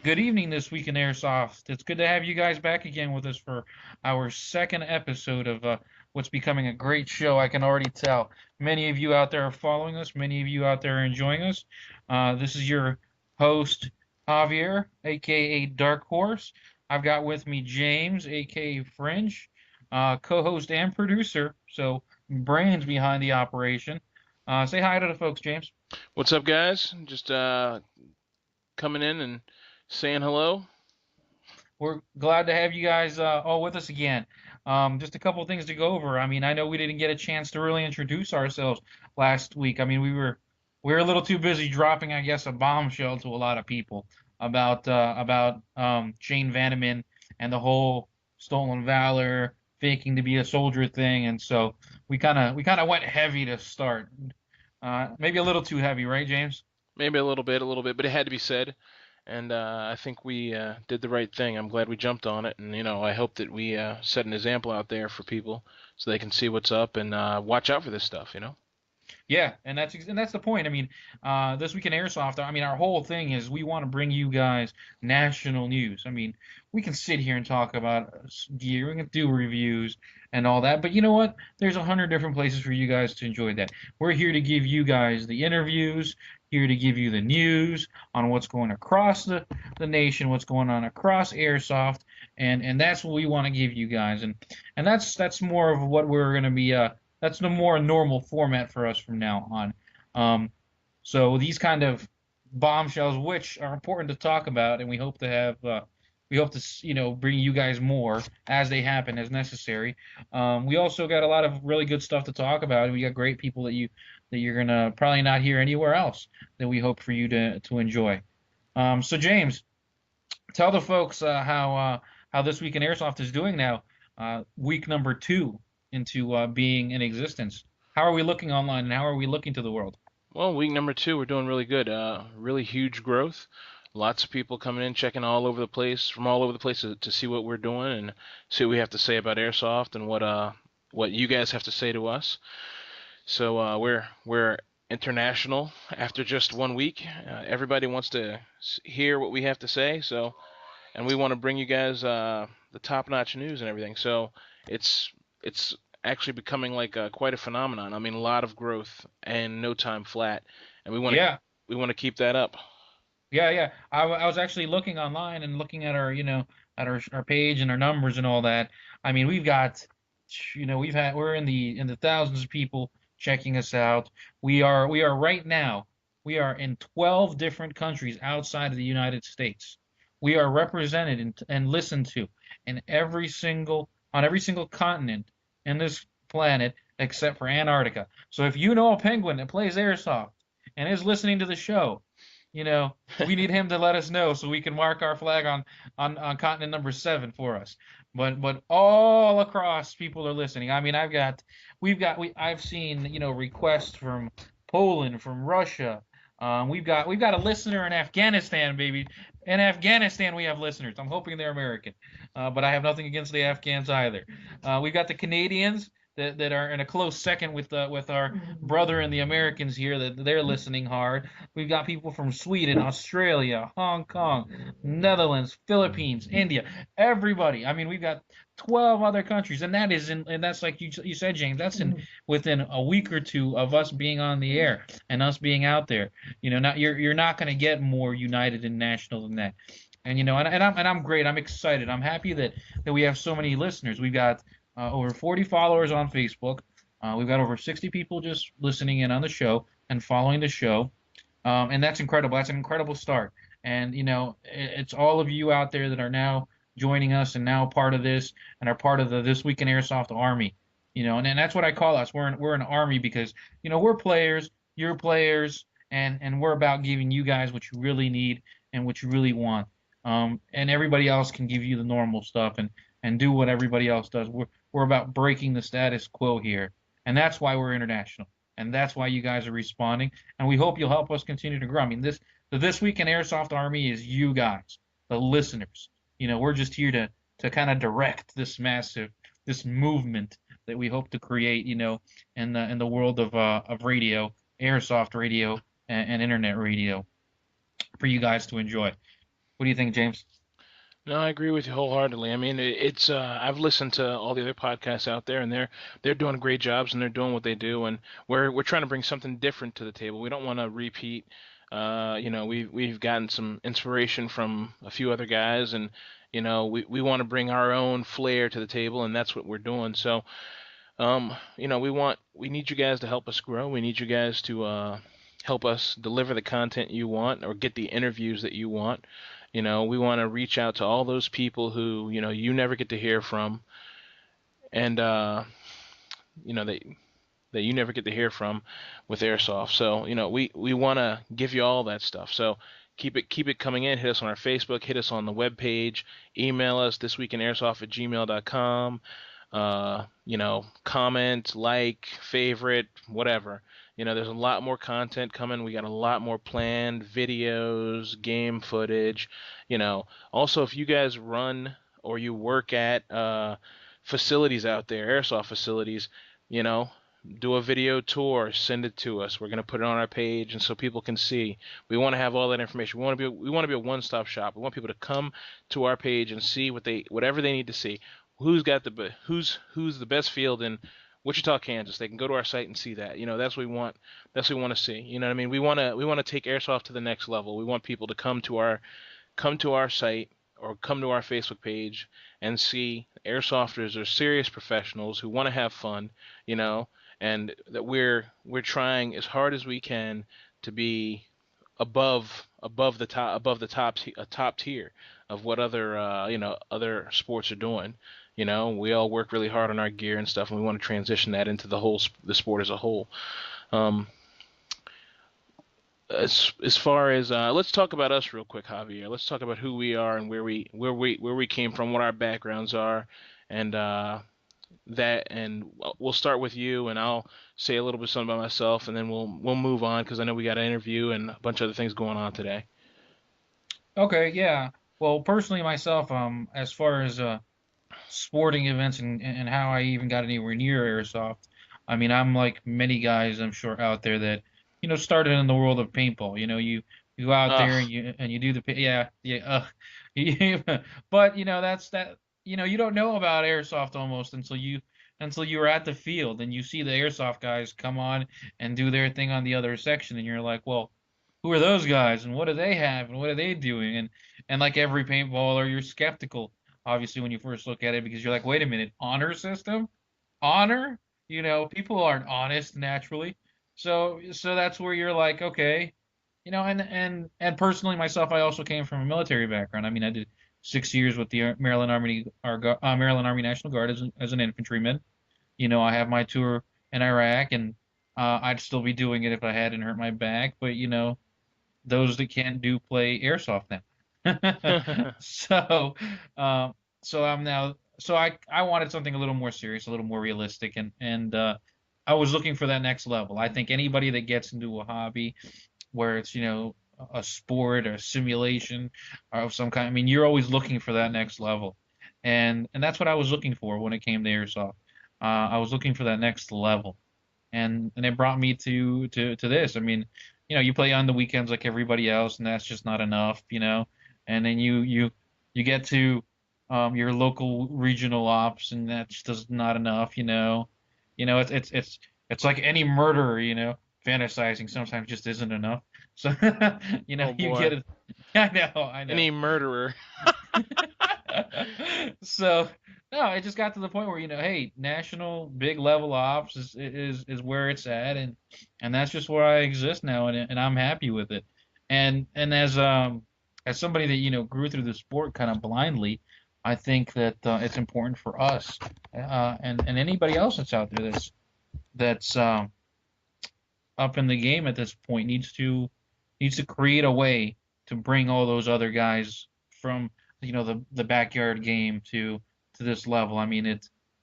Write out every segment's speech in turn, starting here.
Good evening this week in Airsoft. It's good to have you guys back again with us for our second episode of what's becoming a great show. I can already tell. Many of you out there are following us, many of you out there are enjoying us. This is your host, Javier, aka Dark Horse. I've got with me James, aka Fringe, co host and producer, so brains behind the operation. Say hi to the folks, James. What's up, guys? Just coming in and saying hello. We're glad to have you guys all with us again. Just a couple of things to go over. I mean, I know we didn't get a chance to really introduce ourselves last week. I mean, we were a little too busy dropping, I guess, a bombshell to a lot of people about Shane Vanneman and the whole stolen valor, faking to be a soldier thing, and so we kind of went heavy to start. Maybe a little too heavy, right, James? Maybe a little bit, but it had to be said. And I think we did the right thing. I'm glad we jumped on it, and I hope that we set an example out there for people so they can see what's up and watch out for this stuff. Yeah, and that's the point. I mean, this week in Airsoft, I mean, our whole thing is we want to bring you guys national news. I mean, we can sit here and talk about gear, we can do reviews and all that, but you know what? There's 100 different places for you guys to enjoy that. We're here to give you guys the interviews, here to give you the news on what's going across the nation, what's going on across Airsoft, and that's what we want to give you guys, and that's more of what we're going to be. That's the more normal format for us from now on. So these kind of bombshells, which are important to talk about, and we hope to bring you guys more as they happen as necessary. We also got a lot of really good stuff to talk about. We got great people that you're gonna probably not hear anywhere else that we hope for you to enjoy. So James, tell the folks how this week in Airsoft is doing now, week number two into being in existence. How are we looking online, and how are we looking to the world? Well, week number two, we're doing really good. Really huge growth. Lots of people coming in, checking all over the place, from all over the place to see what we're doing and see what we have to say about Airsoft and what you guys have to say to us. So we're international after just 1 week. Everybody wants to hear what we have to say. And we want to bring you guys the top-notch news and everything. So it's actually becoming like quite a phenomenon. I mean, a lot of growth and no time flat, and Yeah, we want to keep that up. yeah. I was actually looking online and looking at at our page and our numbers and all that. I mean, we've got, we're in the thousands of people checking us out. We are right now, we are in 12 different countries outside of the United States. We are represented and listened to in every single continent in this planet except for Antarctica. So if you know a penguin that plays airsoft and is listening to the show, we need him to let us know so we can mark our flag on continent number 7 for us. But all across people are listening. I mean, I've seen requests from Poland, from Russia. We've got a listener in Afghanistan, baby. In Afghanistan, we have listeners. I'm hoping they're American, but I have nothing against the Afghans either. We've got the Canadians that are in a close second with our brother and the Americans here that they're listening hard. We've got people from Sweden, Australia, Hong Kong, Netherlands, Philippines, India, everybody. I mean, we've got 12 other countries, and that's like you said, James. That's in within a week or two of us being on the air and us being out there. Not you're not going to get more united and national than that. And I'm great. I'm excited. I'm happy that we have so many listeners. We've got over 40 followers on Facebook. We've got over 60 people just listening in on the show and following the show, and that's incredible. That's an incredible start. And it's all of you out there that are now joining us and now part of this and are part of the This Week in Airsoft Army. And that's what I call us. We're an army because we're players, you're players, and we're about giving you guys what you really need and what you really want. And everybody else can give you the normal stuff and do what everybody else does. We're about breaking the status quo here, and that's why we're international, and that's why you guys are responding, and we hope you'll help us continue to grow. I mean, this week in Airsoft Army is you guys, the listeners. We're just here to kind of direct this movement that we hope to create. In the world of radio, Airsoft radio, and internet radio for you guys to enjoy. What do you think, James? No, I agree with you wholeheartedly. I mean, it's I've listened to all the other podcasts out there, and they're doing great jobs, and they're doing what they do, and we're trying to bring something different to the table. We don't want to repeat. We've gotten some inspiration from a few other guys, and we want to bring our own flair to the table, and that's what we're doing. So, we need you guys to help us grow. We need you guys to help us deliver the content you want or get the interviews that you want. We want to reach out to all those people who, you never get to hear from, and you know that you never get to hear from with Airsoft. So, we want to give you all that stuff. So keep it coming in. Hit us on our Facebook, hit us on the web page, email us thisweekinairsoft@gmail.com. Comment, like, favorite, whatever. There's a lot more content coming. We got a lot more planned videos, game footage. Also, if you guys run or you work at facilities out there, airsoft facilities, you know, do a video tour, send it to us. We're gonna put it on our page, and so people can see. We want to have all that information. We want to be a one-stop shop. We want people to come to our page and see whatever they need to see. Who's the best field in Wichita, Kansas? They can go to our site and see that. That's what we want. That's what we want to see. You know what I mean? We want to take airsoft to the next level. We want people to come to our site or come to our Facebook page and see airsofters are serious professionals who want to have fun, you know, and that we're trying as hard as we can to be above the top tier of what other sports are doing. We all work really hard on our gear and stuff, and we want to transition that into the sport as a whole. Um, as far as let's talk about us real quick, Javier. Let's talk about who we are and where we came from, what our backgrounds are, and we'll start with you, and I'll say a little bit something about myself, and then we'll move on because I know we got an interview and a bunch of other things going on today. Okay, yeah. Well, personally myself, as far as sporting events and how I even got anywhere near airsoft, I mean, I'm like many guys I'm sure out there that, started in the world of paintball. You go out there Ugh, and you do yeah, yeah. But that's that. You don't know about airsoft almost until you were at the field and you see the airsoft guys come on and do their thing on the other section, and you're like, well, who are those guys and what do they have and what are they doing? And like every paintballer, you're skeptical obviously when you first look at it because you're like, wait a minute, honor system? Honor? People aren't honest naturally. So that's where you're like, okay, and personally myself, I also came from a military background. I mean, I did 6 years with the Maryland Army National Guard as an infantryman. I have my tour in Iraq, and I'd still be doing it if I hadn't hurt my back. But those that can't do play airsoft now. So, um, so I'm now. So I wanted something a little more serious, a little more realistic, and I was looking for that next level. I think anybody that gets into a hobby where it's a sport or a simulation of some kind. I mean, you're always looking for that next level, and that's what I was looking for when it came to airsoft. I was looking for that next level, and it brought me to this. I mean, you play on the weekends like everybody else, and that's just not enough, And then you get to your local regional ops, and that's just not enough, it's like any murderer, fantasizing sometimes just isn't enough. So oh you get boy, it. I know. any murderer. So no, it just got to the point where hey, national big level ops is where it's at, and that's just where I exist now, and I'm happy with it. And as somebody that grew through the sport kind of blindly, I think that it's important for us and anybody else that's out there that's up in the game at this point needs to create a way to bring all those other guys from the backyard game to this level. I mean,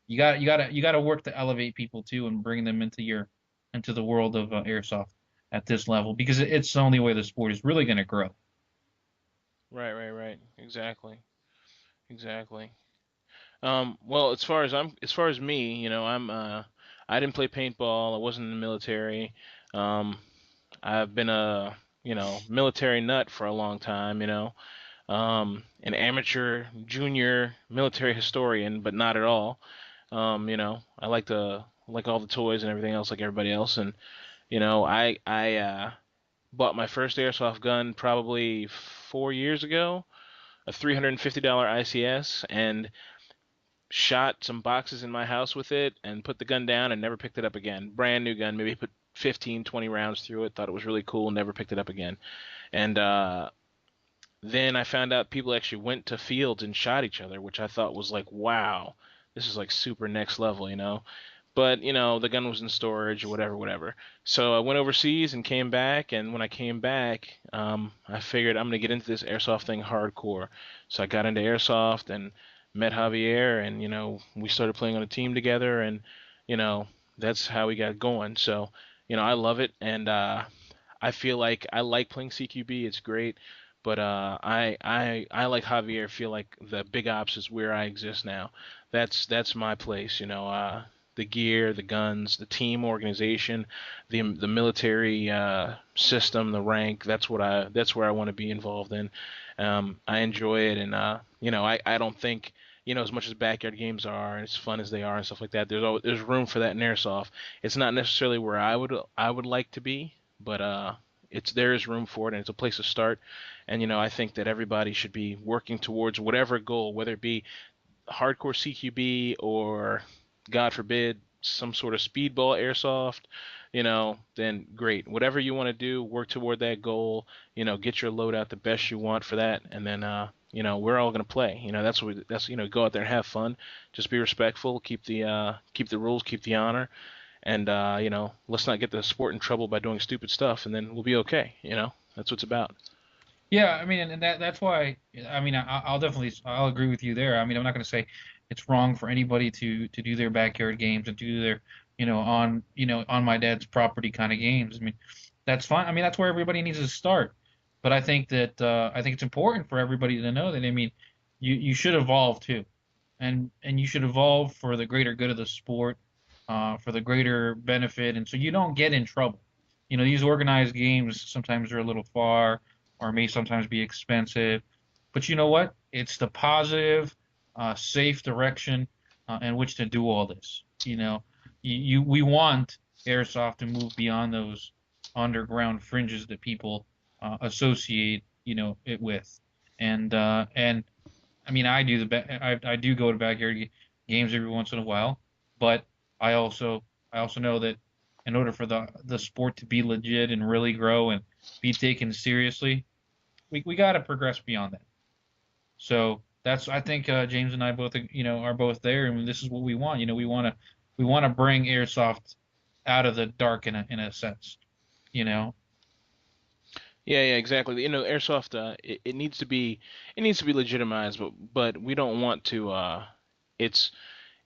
you got to work to elevate people too and bring them into the world of airsoft at this level because it's the only way the sport is really going to grow. Right, right, right. Exactly, exactly. Well, as far as me, I didn't play paintball. I wasn't in the military. Um, I've been a military nut for a long time. an amateur junior military historian, but not at all. I like all the toys and everything else like everybody else, and I bought my first airsoft gun probably 4 years ago, a $350 ICS, and shot some boxes in my house with it and put the gun down and never picked it up again. Brand new gun, maybe put 15, 20 rounds through it, thought it was really cool, never picked it up again. And then I found out people actually went to fields and shot each other, which I thought was like, wow, this is like super next level, you know? But, the gun was in storage or whatever, whatever. So I went overseas and came back, and when I came back, I figured I'm gonna get into this airsoft thing hardcore. So I got into airsoft and met Javier, and we started playing on a team together, and you know, that's how we got going. So, I love it, and I feel like I like playing CQB. It's great, but I like Javier. Feel like the big ops is where I exist now. That's my place. The gear, the guns, the team organization, the military system, the rank. That's where I want to be involved in. I enjoy it, and I don't think as much as backyard games are and as fun as they are and stuff like that. There's room for that in airsoft. It's not necessarily where I would like to be, but there is room for it, and it's a place to start. And I think that everybody should be working towards whatever goal, whether it be hardcore CQB or, God forbid, some sort of speedball airsoft, then great. Whatever you want to do, work toward that goal. Get your load out the best you want for that, and then we're all gonna play. Go out there and have fun. Just be respectful, keep the rules, keep the honor, and let's not get the sport in trouble by doing stupid stuff, and then we'll be okay. That's what it's about. Yeah, I mean, and that's why. I mean, I'll agree with you there. I mean, I'm not going to say it's wrong for anybody to do their backyard games and do their, on my dad's property kind of games. I mean, that's fine. I mean, that's where everybody needs to start. But I think it's important for everybody to know that. I mean, you should evolve too, and you should evolve for the greater good of the sport, for the greater benefit, and so you don't get in trouble. These organized games sometimes are a little far or may sometimes be expensive. But you know what? It's the positive, safe direction in which to do all this. We want airsoft to move beyond those underground fringes that people associate, it with. And I mean, I do go to backyard games every once in a while, but I also know that in order for the sport to be legit and really grow and be taken seriously, we got to progress beyond that. So that's I think James and I both are both there, and this is what we want. We want to bring airsoft out of the dark in a sense. You know. Yeah, yeah, exactly. Airsoft, it needs to be legitimized, but we don't want to. It's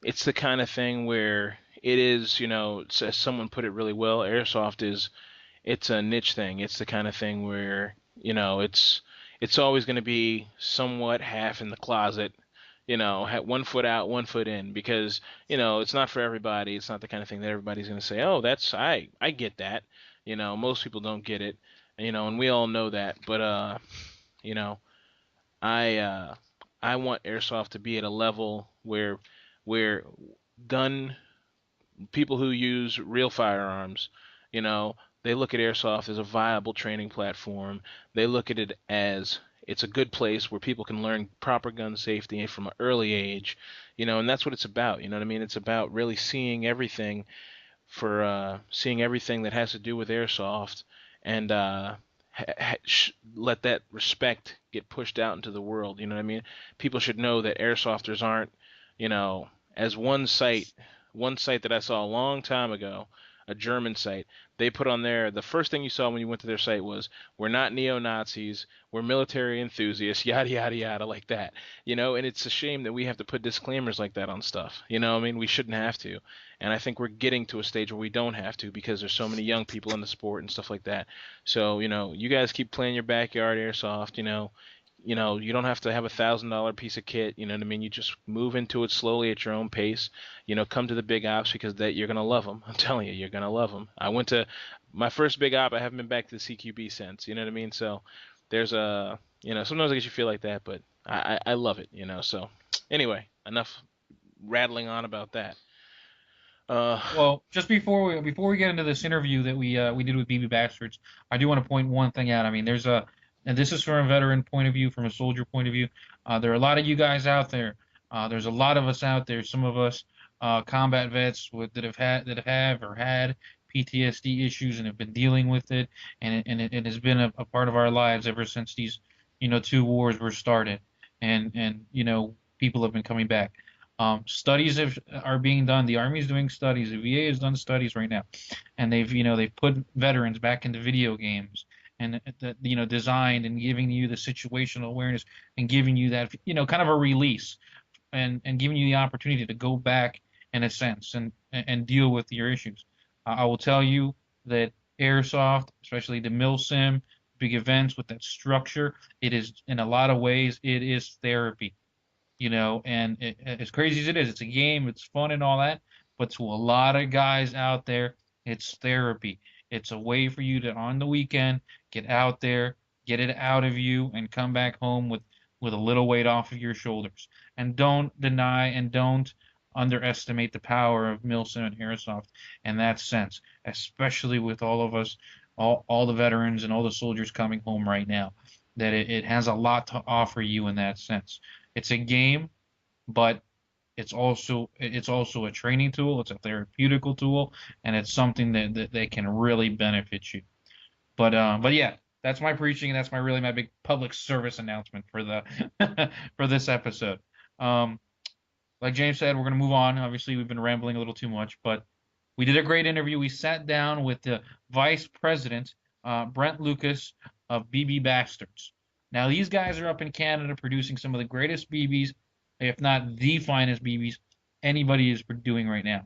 it's the kind of thing where it is, as someone put it really well, airsoft it's a niche thing. It's the kind of thing where, it's always going to be somewhat half in the closet, 1 foot out, 1 foot in, because, it's not for everybody. It's not the kind of thing that everybody's going to say, oh, I get that. Most people don't get it, and we all know that. But, you know, I, uh, I want airsoft to be at a level where gun people who use real firearms, you know, they look at airsoft as a viable training platform. They look at it as it's a good place where people can learn proper gun safety from an early age, and that's what it's about. You know what I mean? It's about really seeing everything that has to do with airsoft, and let that respect get pushed out into the world. You know what I mean? People should know that airsofters aren't, you know, as one site that I saw a long time ago, a German site, they put on there, the first thing you saw when you went to their site was, we're not neo-Nazis, we're military enthusiasts, yada yada yada, like that. And it's a shame that we have to put disclaimers like that on stuff. I mean, we shouldn't have to. And I think we're getting to a stage where we don't have to, because there's so many young people in the sport and stuff like that. So, you guys keep playing your backyard airsoft. You don't have to have $1,000 piece of kit. You know what I mean? You just move into it slowly at your own pace. Come to the big ops, because that you're gonna love them. I'm telling you, you're gonna love them. I went to my first big op. I haven't been back to the CQB since. You know what I mean? So there's Sometimes I guess you feel like that, but I love it. So anyway, enough rattling on about that. Uh, Well, just before we get into this interview that we did with BB Bastards, I do want to point one thing out. I mean, and this is from a veteran point of view, from a soldier point of view. There are a lot of you guys out there. There's a lot of us out there. Some of us combat vets that have or had PTSD issues and have been dealing with it, and it has been a part of our lives ever since these two wars were started, and people have been coming back. Are being done. The Army is doing studies. The VA has done studies right now, and they've put veterans back into video games and designed and giving you the situational awareness and giving you that kind of a release and giving you the opportunity to go back in a sense and deal with your issues. I will tell you that Airsoft, especially the mill sim, big events with that structure, it is in a lot of ways it is therapy, and as crazy as it is, it's a game, it's fun and all that, but to a lot of guys out there, it's therapy. It's a way for you to, on the weekend, get out there, get it out of you, and come back home with a little weight off of your shoulders. And don't deny and don't underestimate the power of Milsim and Airsoft in that sense, especially with all of us, all the veterans and all the soldiers coming home right now, that it has a lot to offer you in that sense. It's a game, but it's also a training tool. It's a therapeutical tool, and it's something that can really benefit you. But yeah, that's my preaching, and that's my big public service announcement for the for this episode. Um, like James said, we're gonna move on. Obviously, we've been rambling a little too much, but we did a great interview. We sat down with the vice president, Brent Lucas of BB Bastards. Now, these guys are up in Canada producing some of the greatest BBs, if not the finest BBs anybody is doing right now.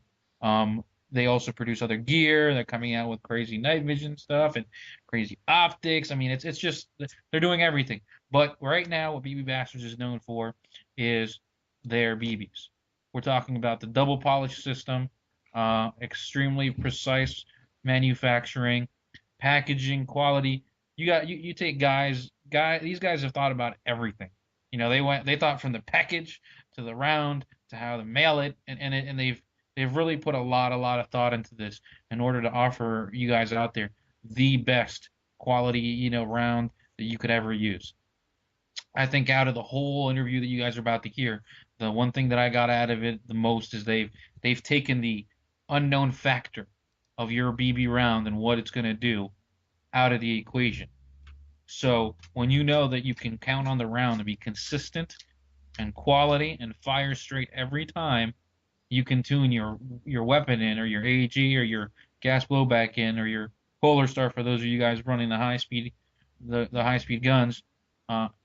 They also produce other gear. They're coming out with crazy night vision stuff and crazy optics. I mean, it's just they're doing everything. But right now, what BB Bastards is known for is their BBs. We're talking about the double polish system, extremely precise manufacturing, packaging, quality. You take these guys have thought about everything. They thought from the package to the round to how to mail it, and they've really put a lot of thought into this in order to offer you guys out there the best quality round that you could ever use. I think out of the whole interview that you guys are about to hear, the one thing that I got out of it the most is they've taken the unknown factor of your BB round and what it's going to do out of the equation. So when you know that you can count on the round to be consistent and quality and fire straight every time, you can tune your weapon in or your AG or your gas blowback in or your Polar Star for those of you guys running the high speed guns.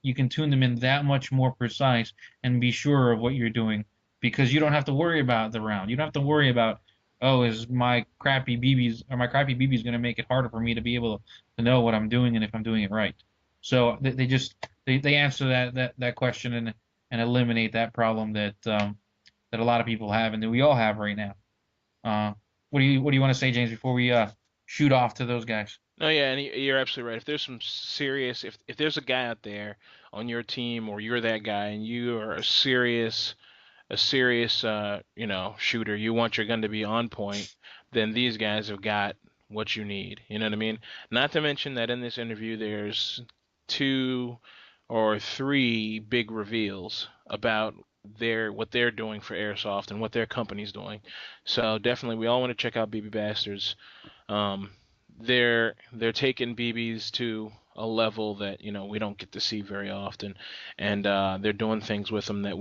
You can tune them in that much more precise and be sure of what you're doing because you don't have to worry about the round. You don't have to worry about, oh, is my crappy BBs going to make it harder for me to be able to know what I'm doing and if I'm doing it right. So they answer that question and eliminate that problem that a lot of people have and that we all have right now. What do you want to say, James, before we shoot off to those guys? no, yeah, and you're absolutely right. If there's some serious, if there's a guy out there on your team or you're that guy and you are a serious shooter, you want your gun to be on point, then these guys have got what you need. You know what I mean? Not to mention that in this interview there's two or three big reveals about what they're doing for Airsoft and what their company's doing. So definitely we all want to check out BB Bastards. Um, they're taking BBs to a level that we don't get to see very often, and they're doing things with them that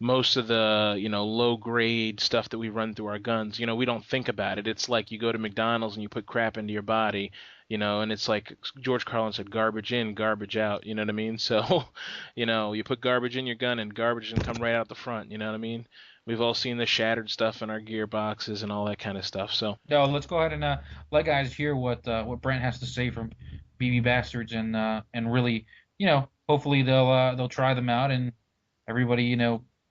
most of the low grade stuff that we run through our guns, we don't think about it. It's like you go to McDonald's and you put crap into your body, and it's like George Carlin said, garbage in, garbage out. You know what I mean? So, you put garbage in your gun and garbage can come right out the front. You know what I mean? We've all seen the shattered stuff in our gearboxes and all that kind of stuff. So, No, let's go ahead and let guys hear what Brent has to say from BB Bastards and really, hopefully they'll try them out and everybody,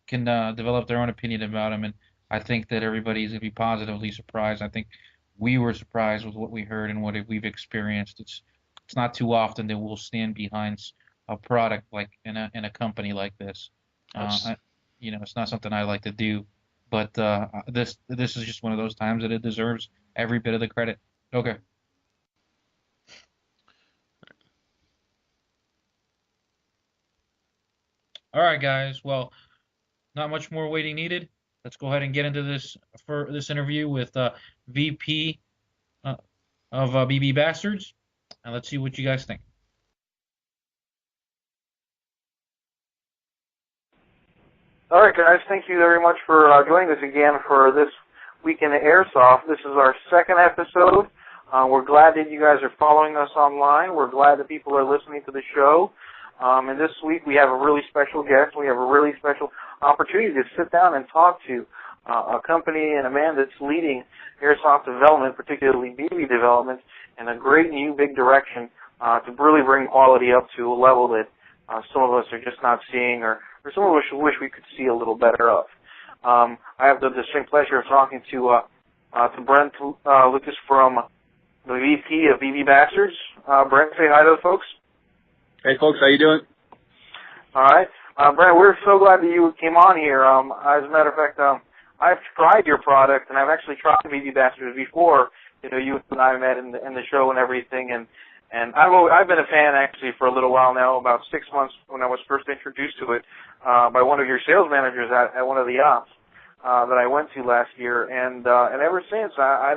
can develop their own opinion about them. And I think that everybody's gonna be positively surprised. I think we were surprised with what we heard and what we've experienced. it's not too often that we'll stand behind a product like in a company like this. That's I, it's not something I like to do, but this is just one of those times that it deserves every bit of the credit. Okay. All right, guys. Well, not much more waiting needed. Let's go ahead and get into this interview with VP uh, of BB Bastards, and let's see what you guys think. All right, guys. Thank you very much for joining us again for this week in Airsoft. This is our second episode. We're glad that you guys are following us online. We're glad that people are listening to the show. And this week we have a really special guest. We have a really special opportunity to sit down and talk to a company and a man that's leading Airsoft development, particularly BB development, in a great new big direction to really bring quality up to a level that some of us are just not seeing, or some of us wish we could see a little better of. I have the distinct pleasure of talking to Brent Lucas from the VP of BB Bastards. Brent, say hi to the folks. Hey, folks, how you doing? All right. Brent, we're so glad that you came on here. As a matter of fact, I've tried your product, and I've actually tried BB Bastards before. You and I met in the show and everything, and I've been a fan actually for a little while now, about 6 months when I was first introduced to it by one of your sales managers at one of the ops that I went to last year, and ever since I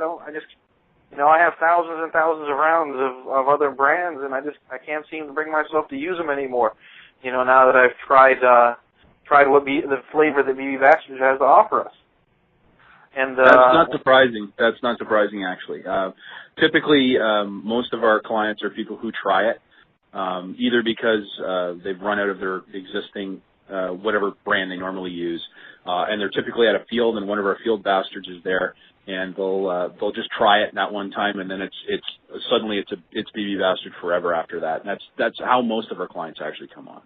have thousands and thousands of rounds of other brands, and I can't seem to bring myself to use them anymore. Now that I've tried the flavor that BB Bastards has to offer us. And That's not surprising. That's not surprising, actually. Typically, most of our clients are people who try it, either because they've run out of their existing whatever brand they normally use, and they're typically at a field, and one of our field bastards is there, and they'll just try it that one time, and then it's suddenly it's BB Bastard forever after that. And that's how most of our clients actually come on.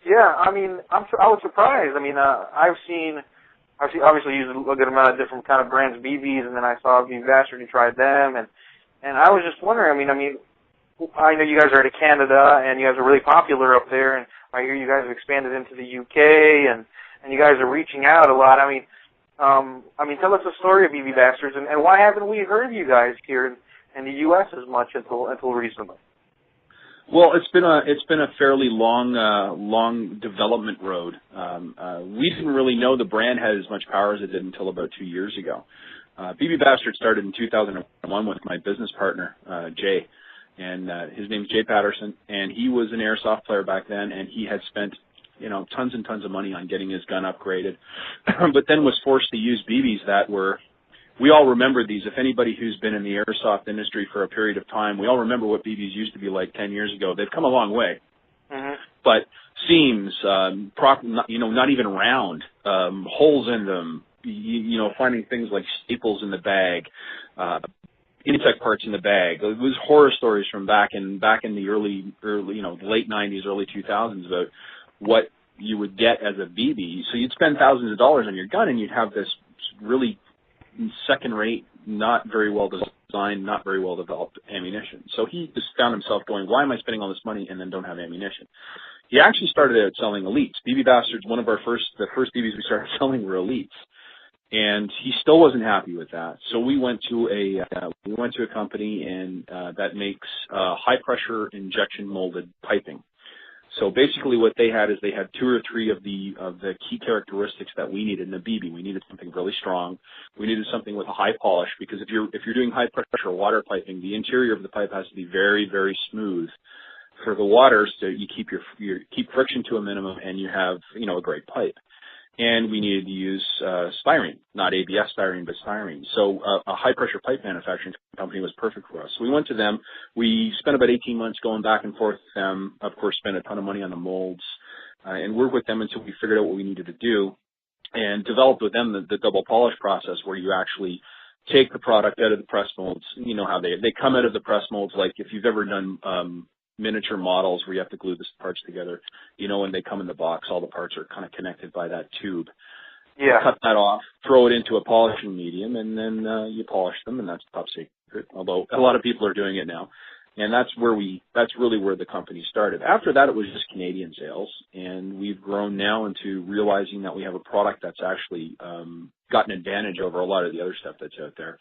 Yeah, I mean, I was surprised. I mean, I've obviously used a good amount of different kind of brands, BBs, and then I saw BB Bastard and tried them, and I was just wondering. I mean, I know you guys are out of Canada, and you guys are really popular up there, and I hear you guys have expanded into the UK, and you guys are reaching out a lot. I mean, tell us the story of BB Bastards, and why haven't we heard of you guys here in the US as much until recently? Well, it's been a fairly long development road. We didn't really know the brand had as much power as it did until about 2 years ago. BB Bastard started in 2001 with my business partner, Jay, and his name's Jay Patterson, and he was an Airsoft player back then, and he had spent tons and tons of money on getting his gun upgraded, but then was forced to use BBs that were. We all remember these. If anybody who's been in the airsoft industry for a period of time, we all remember what BBs used to be like 10 years ago. They've come a long way. Mm-hmm. But seams, not even round, holes in them, finding things like staples in the bag, insect parts in the bag. It was horror stories from back in the early late 90s, early 2000s about what you would get as a BB. So you'd spend thousands of dollars on your gun, and you'd have this really second-rate, not very well designed, not very well developed ammunition. So he just found himself going, why am I spending all this money and then don't have ammunition? He actually started out selling Elites. BB Bastards, the first BBs we started selling were Elites. And he still wasn't happy with that. So we went to a company that makes high-pressure injection molded piping. So basically what they had is they had 2 or 3 of the key characteristics that we needed in a BB. We needed something really strong. We needed something with a high polish, because if you're doing high pressure water piping, the interior of the pipe has to be very, very smooth for the water, so you keep keep friction to a minimum, and you have a great pipe. And we needed to use styrene, not ABS styrene, but styrene. So a high-pressure pipe manufacturing company was perfect for us. So we went to them. We spent about 18 months going back and forth with them, of course, spent a ton of money on the molds, and worked with them until we figured out what we needed to do, and developed with them the double polish process, where you actually take the product out of the press molds. You know how they come out of the press molds, like if you've ever done miniature models where you have to glue the parts together, when they come in the box, all the parts are kind of connected by that tube. Yeah. Cut that off, throw it into a polishing medium, and then you polish them, and that's top secret, although a lot of people are doing it now. And that's really where the company started. After that, it was just Canadian sales, and we've grown now into realizing that we have a product that's actually got an advantage over a lot of the other stuff that's out there,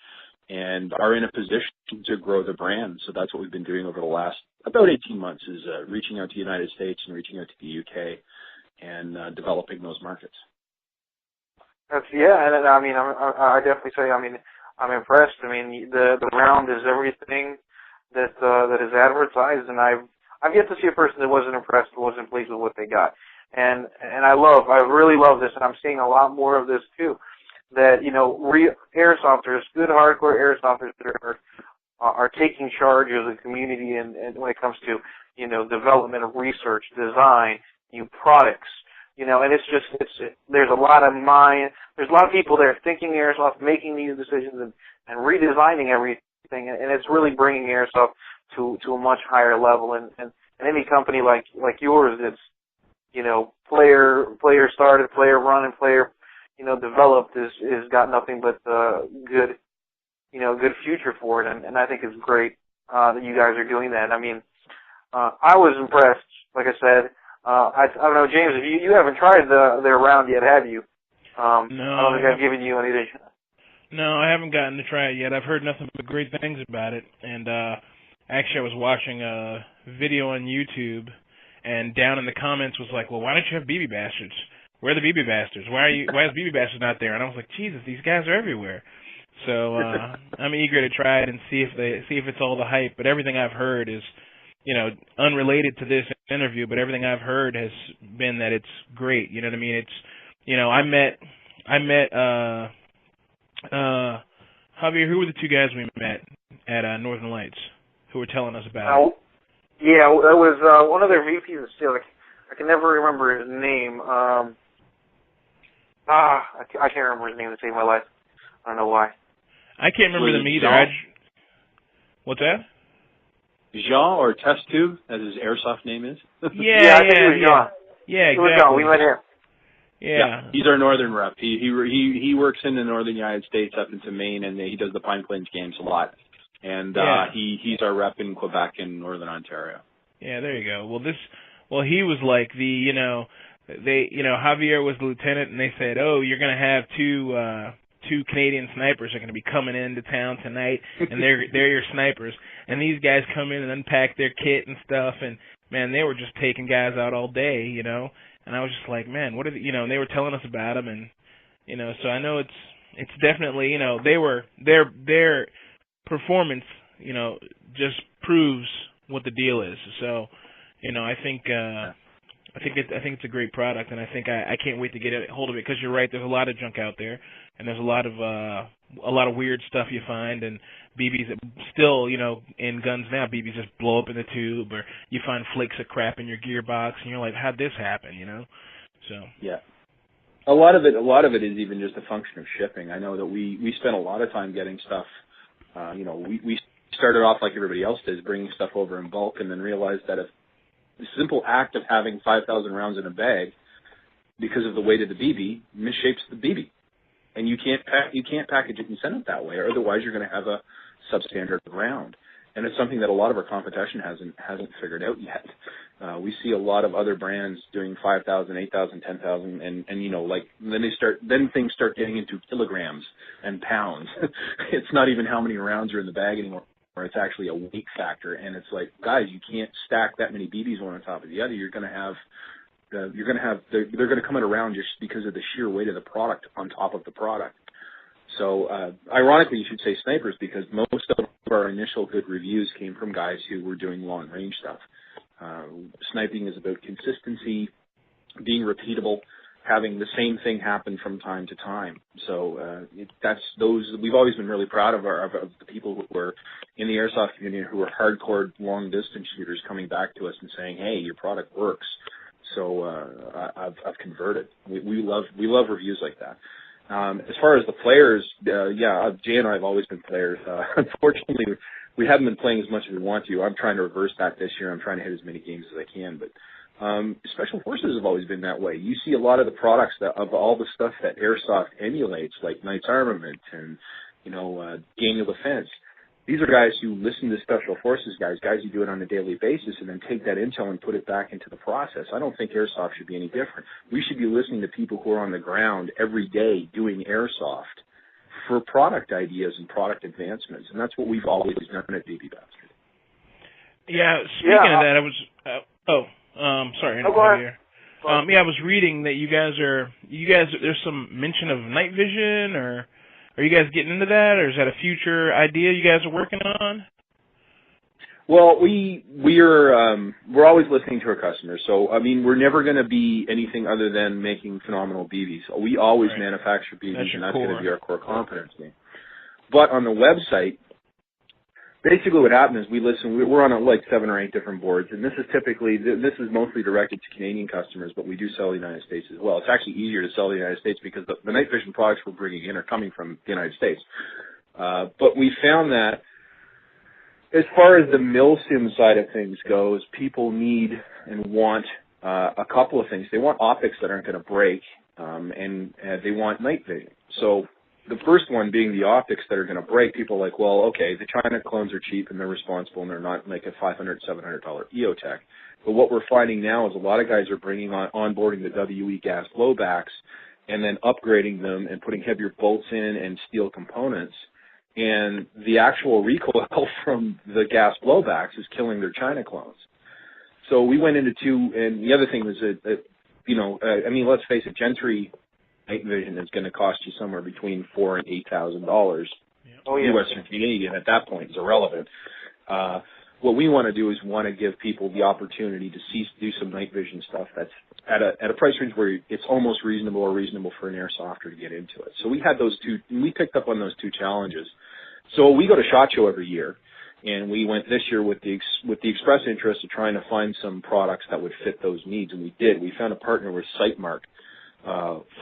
and are in a position to grow the brand. So that's what we've been doing over the last about 18 months, is reaching out to the United States and reaching out to the UK and developing those markets. And I mean, I definitely say, I mean, I'm impressed. I mean, the round is everything that is advertised, and I've yet to see a person that wasn't impressed or wasn't pleased with what they got. And I really love this, and I'm seeing a lot more of this too. That, you know, airsofters, good hardcore airsofters that are taking charge of the community, and when it comes to, you know, development of research, design, new products, you know, and there's a lot of people there thinking airsoft, making these decisions, and redesigning everything, and it's really bringing airsoft to a much higher level. And any company like yours that's, you know, player started, player run, and player, you know, developed is got nothing but good future for it. And I think it's great that you guys are doing that. I mean, I was impressed. Like I said, I don't know, James, if you haven't tried their round yet, have you? No, I don't think I've given you anything. No, I haven't gotten to try it yet. I've heard nothing but great things about it. And actually, I was watching a video on YouTube, and down in the comments was like, "Well, why don't you have BB Bastards? Where are the BB Bastards? Why is BB Bastards not there?" And I was like, "Jesus, these guys are everywhere." So I'm eager to try it and see if it's all the hype. But everything I've heard is, you know, unrelated to this interview, but everything I've heard has been that it's great. You know what I mean? It's, you know, I met Javier, who were the two guys we met at Northern Lights who were telling us about it? Yeah, it was one of their VPs of sales. I can never remember his name. I can't remember his name to save my life. I don't know why. I can't remember them either. What's that? Jean, or Test Tube, as his airsoft name is. Yeah, I think it was Jean. Yeah, exactly. It was Jean. We met him. Yeah, he's our northern rep. He works in the northern United States up into Maine, and he does the Pine Plains games a lot. And he's our rep in Quebec and Northern Ontario. Yeah, there you go. Well, he was like Javier was the lieutenant, and they said, "Oh, you're going to have two Canadian snipers are going to be coming into town tonight, and they're your snipers." And these guys come in and unpack their kit and stuff, and man, they were just taking guys out all day, you know. And I was just like, man, what are the, you know? And they were telling us about them, and you know, so I know it's definitely, you know, their performance, you know, just proves what the deal is. So, you know, I think it's a great product, and I think I can't wait to get a hold of it, because you're right. There's a lot of junk out there, and there's a lot of weird stuff you find, and BBs that still, you know, in guns now, BBs just blow up in the tube, or you find flakes of crap in your gearbox, and you're like, how'd this happen, you know? So yeah, a lot of it is even just a function of shipping. I know that we spent a lot of time getting stuff. You know, we started off like everybody else does, bringing stuff over in bulk, and then realized that if the simple act of having 5,000 rounds in a bag, because of the weight of the BB, misshapes the BB, and you can't package it and send it that way, or otherwise you're going to have a substandard round. And it's something that a lot of our competition hasn't figured out yet. We see a lot of other brands doing 5,000, 8,000, 10,000, and you know, like then things start getting into kilograms and pounds. It's not even how many rounds are in the bag anymore. Or it's actually a weight factor, and it's like, guys, you can't stack that many BBs one on top of the other. They're going to come out around just because of the sheer weight of the product on top of the product. So, ironically, you should say snipers, because most of our initial good reviews came from guys who were doing long range stuff. Sniping is about consistency, being repeatable, having the same thing happen from time to time. So we've always been really proud of the people who were in the airsoft community who were hardcore long distance shooters coming back to us and saying, "Hey, your product works." So I've converted. We love reviews like that. As far as the players, Jay and I have always been players. Unfortunately, we haven't been playing as much as we want to. I'm trying to reverse that this year. I'm trying to hit as many games as I can, but Special Forces have always been that way. You see a lot of the products of all the stuff that Airsoft emulates, like Knight's Armament and, you know, Daniel Defense. These are guys who listen to special forces guys who do it on a daily basis and then take that intel and put it back into the process. I don't think airsoft should be any different. We should be listening to people who are on the ground every day doing airsoft for product ideas and product advancements, and that's what we've always done at BB Bastard. Yeah, speaking of that, I was sorry. No, go ahead. Here. I was reading that you guys there's some mention of night vision, or are you guys getting into that, or is that a future idea you guys are working on? Well, we're always listening to our customers. So, I mean, we're never going to be anything other than making phenomenal BBs. We always manufacture BBs, and that's going to be our core competency. But on the website, basically what happens is we're on like 7 or 8 different boards, and this is mostly directed to Canadian customers, but we do sell the United States as well. It's actually easier to sell the United States because the night vision products we're bringing in are coming from the United States. But we found that as far as the milsim side of things goes, people need and want a couple of things. They want optics that aren't going to break, and they want night vision. So the first one being the optics that are going to break, people are like, well, okay, the China clones are cheap and they're responsible and they're not like a $500, $700 EOTech. But what we're finding now is a lot of guys are bringing onboarding the WE gas blowbacks and then upgrading them and putting heavier bolts in and steel components. And the actual recoil from the gas blowbacks is killing their China clones. So we went into and the other thing was that let's face it, Gentry night vision is going to cost you somewhere between $4,000 and $8,000. U.S. or Canadian at that point is irrelevant. What we want to do is give people the opportunity to do some night vision stuff that's at a price range where it's almost reasonable or reasonable for an airsofter to get into it. So we had those two. We picked up on those two challenges. So we go to SHOT Show every year, and we went this year with the express interest of trying to find some products that would fit those needs, and we did. We found a partner with Sightmark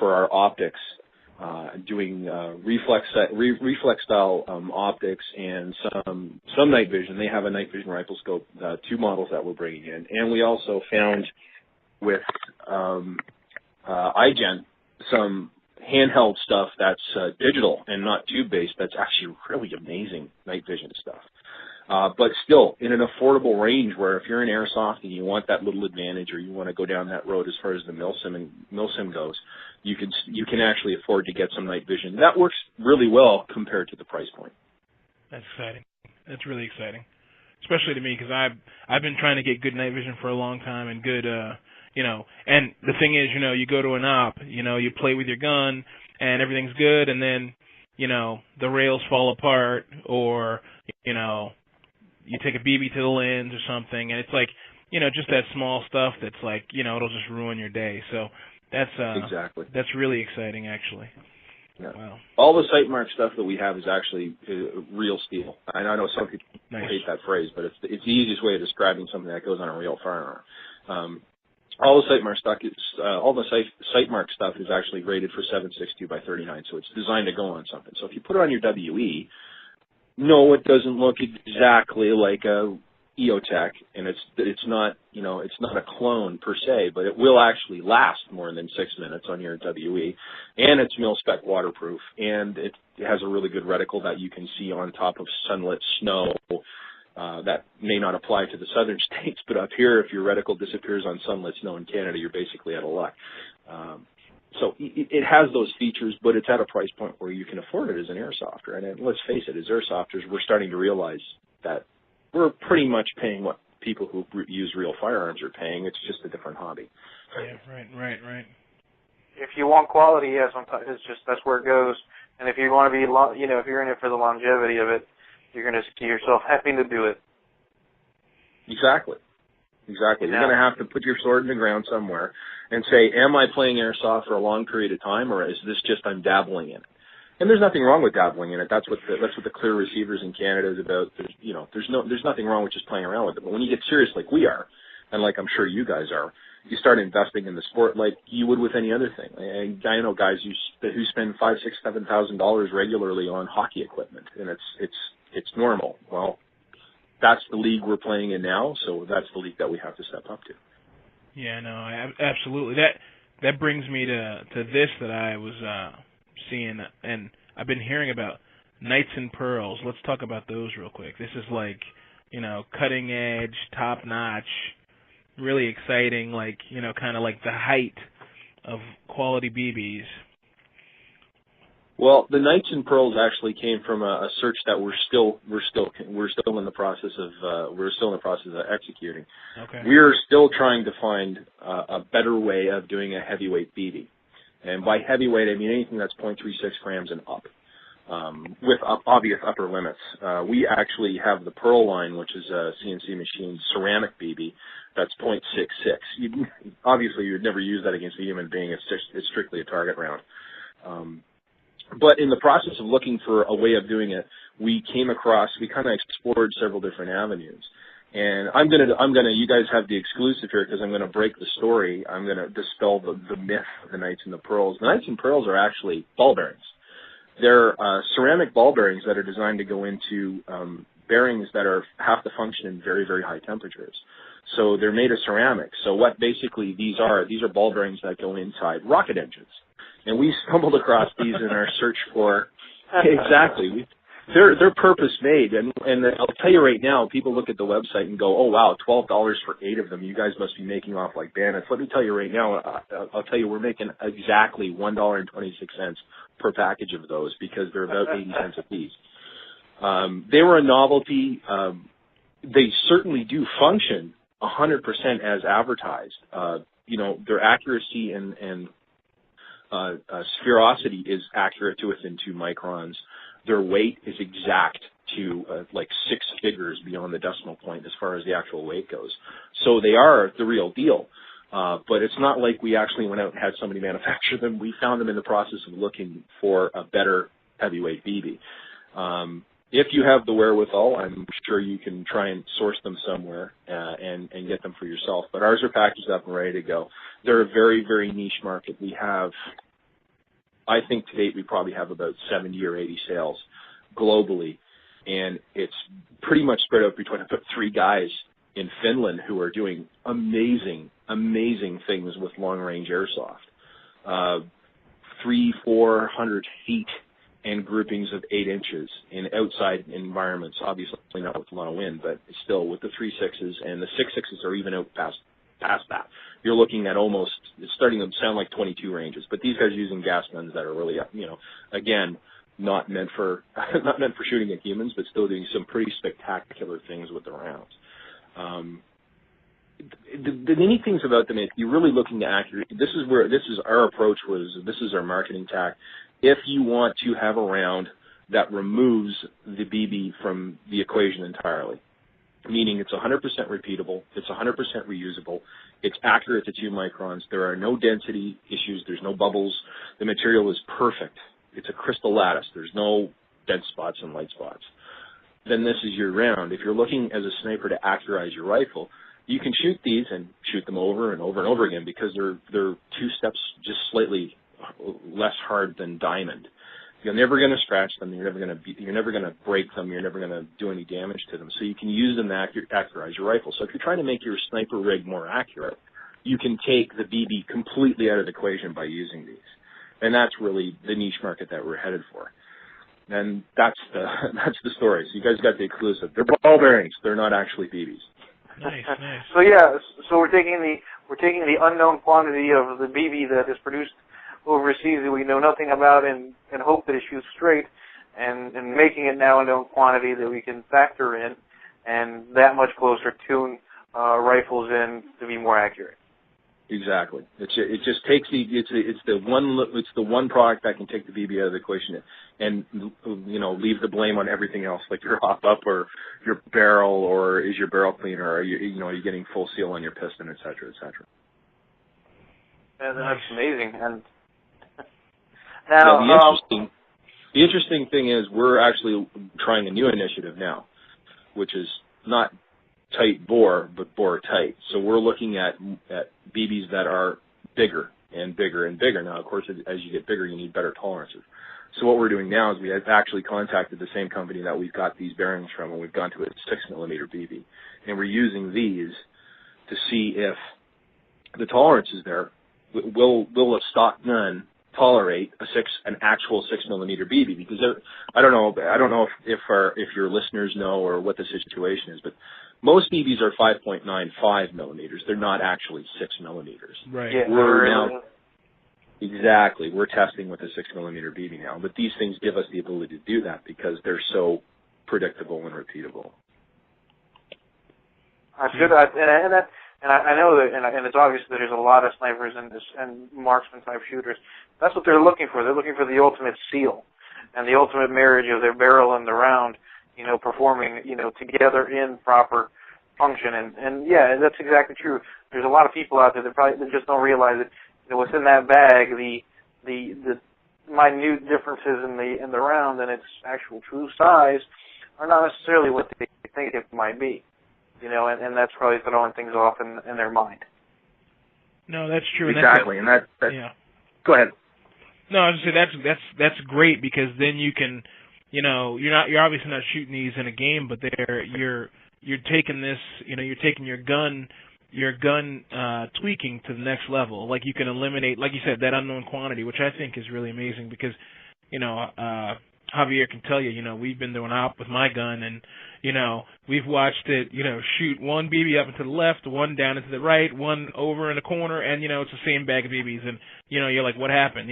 for our optics, doing reflex style optics and some night vision. They have a night vision rifle scope, 2 models that we're bringing in, and we also found with iGen some handheld stuff that's digital and not tube based. That's actually really amazing night vision stuff. But still in an affordable range where if you're in airsoft and you want that little advantage or you want to go down that road as far as the milsim goes, you can actually afford to get some night vision. That works really well compared to the price point. That's exciting. That's really exciting, especially to me because I've been trying to get good night vision for a long time and good, and the thing is, you go to an op, you play with your gun and everything's good, and then, the rails fall apart or, you take a BB to the lens or something, and it's like, just that small stuff that's like, it'll just ruin your day. So that's exactly. That's really exciting, actually. Yeah. Wow. All the Sightmark stuff that we have is actually real steel. And I know some people hate that phrase, but it's the easiest way of describing something that goes on a real firearm. All the Sightmark stuff is actually rated for 7.62 by 39, so it's designed to go on something. So if you put it on your WE, no, it doesn't look exactly like a EOTech, and it's not a clone per se, but it will actually last more than 6 minutes on your WE, and it's mil-spec waterproof, and it has a really good reticle that you can see on top of sunlit snow. That may not apply to the southern states, but up here, if your reticle disappears on sunlit snow in Canada, you're basically out of luck. So it has those features, but it's at a price point where you can afford it as an airsofter. And let's face it, as airsofters, we're starting to realize that we're pretty much paying what people who use real firearms are paying. It's just a different hobby. Yeah, right. If you want quality, yeah, sometimes that's where it goes. And if you want to be, if you're in it for the longevity of it, you're going to see yourself having to do it. Exactly. You're going to have to put your sword in the ground somewhere and say, am I playing airsoft for a long period of time, or is this just I'm dabbling in it? And there's nothing wrong with dabbling in it. That's what the clear receivers in Canada is about. There's nothing wrong with just playing around with it. But when you get serious like we are, and like I'm sure you guys are, you start investing in the sport like you would with any other thing. I know guys who spend $5,000, $6,000, $7,000 regularly on hockey equipment, and it's normal. Well, that's the league we're playing in now, so that's the league that we have to step up to. Yeah, no, absolutely. That brings me to this that I was seeing, and I've been hearing about Knights and Pearls. Let's talk about those real quick. This is like, cutting edge, top notch, really exciting, like, kind of like the height of quality BBs. Well, the Knights and Pearls actually came from a search that we're still in the process of executing. Okay. We're still trying to find a better way of doing a heavyweight BB, and by heavyweight I mean anything that's 0.36 grams and up, with obvious upper limits. We actually have the Pearl line, which is a CNC machined ceramic BB that's 0.66. Obviously, you'd never use that against a human being. It's strictly a target round. But in the process of looking for a way of doing it, we kind of explored several different avenues. And you guys have the exclusive here because I'm going to break the story. I'm going to dispel the myth of the Knights and the Pearls. The Knights and Pearls are actually ball bearings. They're ceramic ball bearings that are designed to go into bearings that have to function in very, very high temperatures. So they're made of ceramic. So what basically these are ball bearings that go inside rocket engines. And we stumbled across these in our search for exactly. They're purpose made, and I'll tell you right now, people look at the website and go, "Oh wow, $12 for 8 of them. You guys must be making off like bandits." Let me tell you right now, I'll tell you, we're making exactly $1.26 per package of those because they're about 80 cents a piece. They were a novelty. They certainly do function 100% as advertised. Their accuracy and spherosity is accurate to within 2 microns. Their weight is exact to like 6 figures beyond the decimal point as far as the actual weight goes. So they are the real deal. But it's not like we actually went out and had somebody manufacture them. We found them in the process of looking for a better heavyweight BB. If you have the wherewithal, I'm sure you can try and source them somewhere and get them for yourself. But ours are packaged up and ready to go. They're a very, very niche market. I think to date we probably have about 70 or 80 sales globally, and it's pretty much spread out between about 3 guys in Finland who are doing amazing, amazing things with long-range airsoft. 300-400 feet and groupings of 8 inches in outside environments, obviously not with a lot of wind, but still with the 3.6s, and the 6.6s are even out past that. You're looking at it's starting to sound like 22 ranges, but these guys are using gas guns that are really, again, not meant for shooting at humans, but still doing some pretty spectacular things with the rounds. The neat things about them, if you're really looking to accurate, this is our approach this is our marketing tack. If you want to have a round that removes the BB from the equation entirely, meaning it's 100% repeatable, it's 100% reusable, it's accurate to 2 microns, there are no density issues, there's no bubbles, the material is perfect, it's a crystal lattice, there's no dead spots and light spots, then this is your round. If you're looking as a sniper to accurize your rifle, you can shoot these and shoot them over and over and over again because they're 2 steps just slightly less hard than diamond. You're never going to scratch them. You're never going to break them. You're never going to do any damage to them. So you can use them to accurize your rifle. So if you're trying to make your sniper rig more accurate, you can take the BB completely out of the equation by using these. And that's really the niche market that we're headed for. And that's the story. So you guys got the exclusive. They're ball bearings. They're not actually BBs. Nice. So we're taking the unknown quantity of the BB that is produced overseas that we know nothing about and hope that it shoots straight, and making it now a known quantity that we can factor in, and that much closer tune rifles in to be more accurate. Exactly. It just takes it's the one product that can take the BB out of the equation and leave the blame on everything else, like your hop up or your barrel, or is your barrel clean, or are you getting full seal on your piston, et cetera, et cetera. And that's amazing. And now, the interesting thing is we're actually trying a new initiative now, which is not tight bore, but bore tight. So we're looking at BBs that are bigger and bigger and bigger. Now, of course, as you get bigger, you need better tolerances. So what we're doing now is we have actually contacted the same company that we've got these bearings from, and we've gone to a 6mm BB. And we're using these to see if the tolerance is there. Will a stock gun tolerate an actual 6mm BB, because I don't know if your listeners know or what the situation is, but most BBs are 5.95 millimeters. They're not actually 6mm. Right. Yeah, Exactly. We're testing with a 6mm BB now, but these things give us the ability to do that because they're so predictable and repeatable. That's good. I know that, and it's obvious that there's a lot of snipers and marksman type shooters. That's what they're looking for. They're looking for the ultimate seal and the ultimate marriage of their barrel and the round, performing, together in proper function. And yeah, that's exactly true. There's a lot of people out there that just don't realize that, within that bag, the minute differences in the round and its actual true size are not necessarily what they think it might be. And that's probably throwing things off in their mind. No, that's true. Exactly, and that's yeah. Go ahead. No, I was gonna say that's great, because then you can, you're obviously not shooting these in a game, but you're taking this, you're taking your gun tweaking to the next level. Like, you can eliminate, like you said, that unknown quantity, which I think is really amazing, because Javier can tell you, we've been doing op with my gun, and we've watched it, shoot one BB up and to the left, one down and to the right, one over in the corner, and it's the same bag of BBs, and you're like, what happened,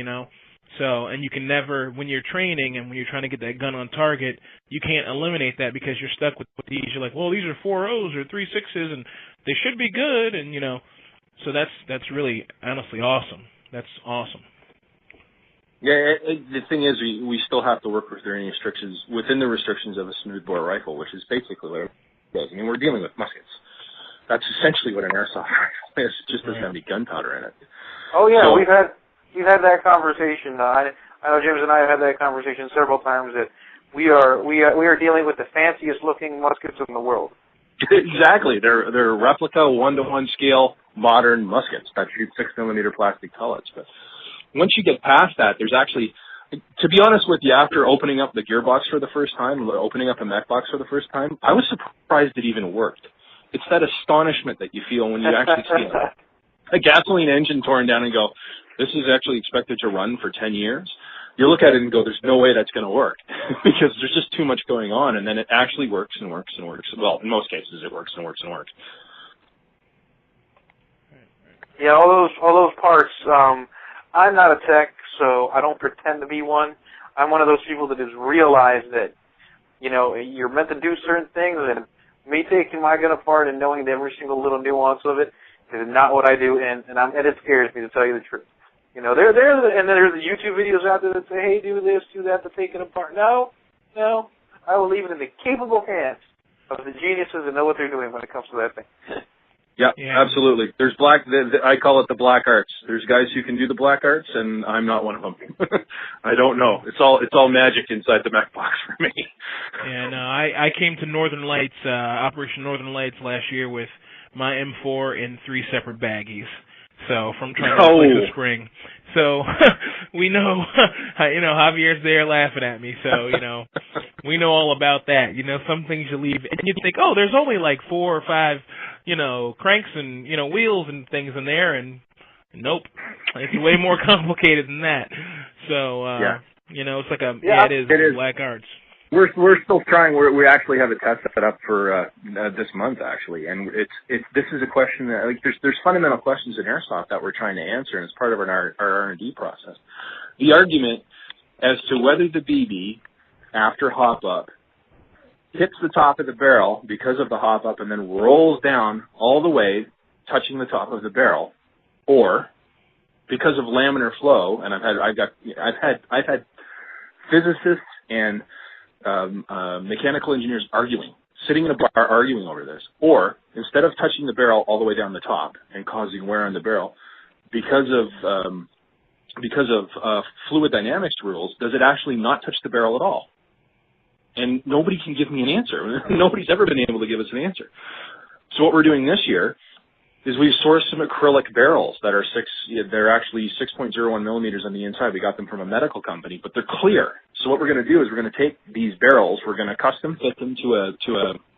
So, and you can never, when you're training and when you're trying to get that gun on target, you can't eliminate that because you're stuck with these. You're like, well, these are 4.0s or 3.6s, and they should be good, and so that's really honestly awesome. That's awesome. Yeah, the thing is, we still have to work within the restrictions of a smoothbore rifle, which is basically what it does. I mean, we're dealing with muskets. That's essentially what an airsoft rifle is. It just doesn't have any gunpowder in it. Oh yeah, so, we've had that conversation. I know James and I have had that conversation several times, that we are dealing with the fanciest looking muskets in the world. Exactly, they're replica 1-to-1 scale modern muskets that shoot 6mm plastic pellets, but once you get past that, there's actually, to be honest with you, after opening up the gearbox for the first time, opening up a mech box for the first time, I was surprised it even worked. It's that astonishment that you feel when you actually see a gasoline engine torn down and go, this is actually expected to run for 10 years. You look at it and go, there's no way that's going to work because there's just too much going on, and then it actually works and works and works. Well, in most cases, it works and works and works. Yeah, all those parts. I'm not a tech, so I don't pretend to be one. I'm one of those people that has realized that, you're meant to do certain things, and me taking my gun apart and knowing every single little nuance of it is not what I do, and it scares me, to tell you the truth. And then there's the YouTube videos out there that say, hey, do this, do that, to take it apart. No, I will leave it in the capable hands of the geniuses that know what they're doing when it comes to that thing. Yeah, absolutely. There's I call it the black arts. There's guys who can do the black arts, and I'm not one of them. I don't know. It's all magic inside the mech box for me. Yeah, no, I came to Northern Lights, Operation Northern Lights last year with my M4 in 3 separate baggies. So from trying to replace the spring. So we know, Javier's there laughing at me. So, we know all about that. Some things you leave, and you think, oh, there's only like 4 or 5, cranks and, wheels and things in there, and nope. It's way more complicated than that. So, it's like it is black arts. We're still trying. We actually have a test set up for this month, actually, and this is a question that there's fundamental questions in airsoft that we're trying to answer, and it's part of our R&D process. The argument as to whether the BB after hop up hits the top of the barrel because of the hop up and then rolls down all the way, touching the top of the barrel, or because of laminar flow. And I've had physicists and mechanical engineers sitting in a bar arguing over this, or instead of touching the barrel all the way down the top and causing wear on the barrel, because of fluid dynamics rules, does it actually not touch the barrel at all? And nobody can give me an answer. Nobody's ever been able to give us an answer. So what we're doing this year is we've sourced some acrylic barrels that are they're actually 6.01 millimeters on the inside. We got them from a medical company, but they're clear. So what we're going to do is we're going to take these barrels, we're going to custom fit them to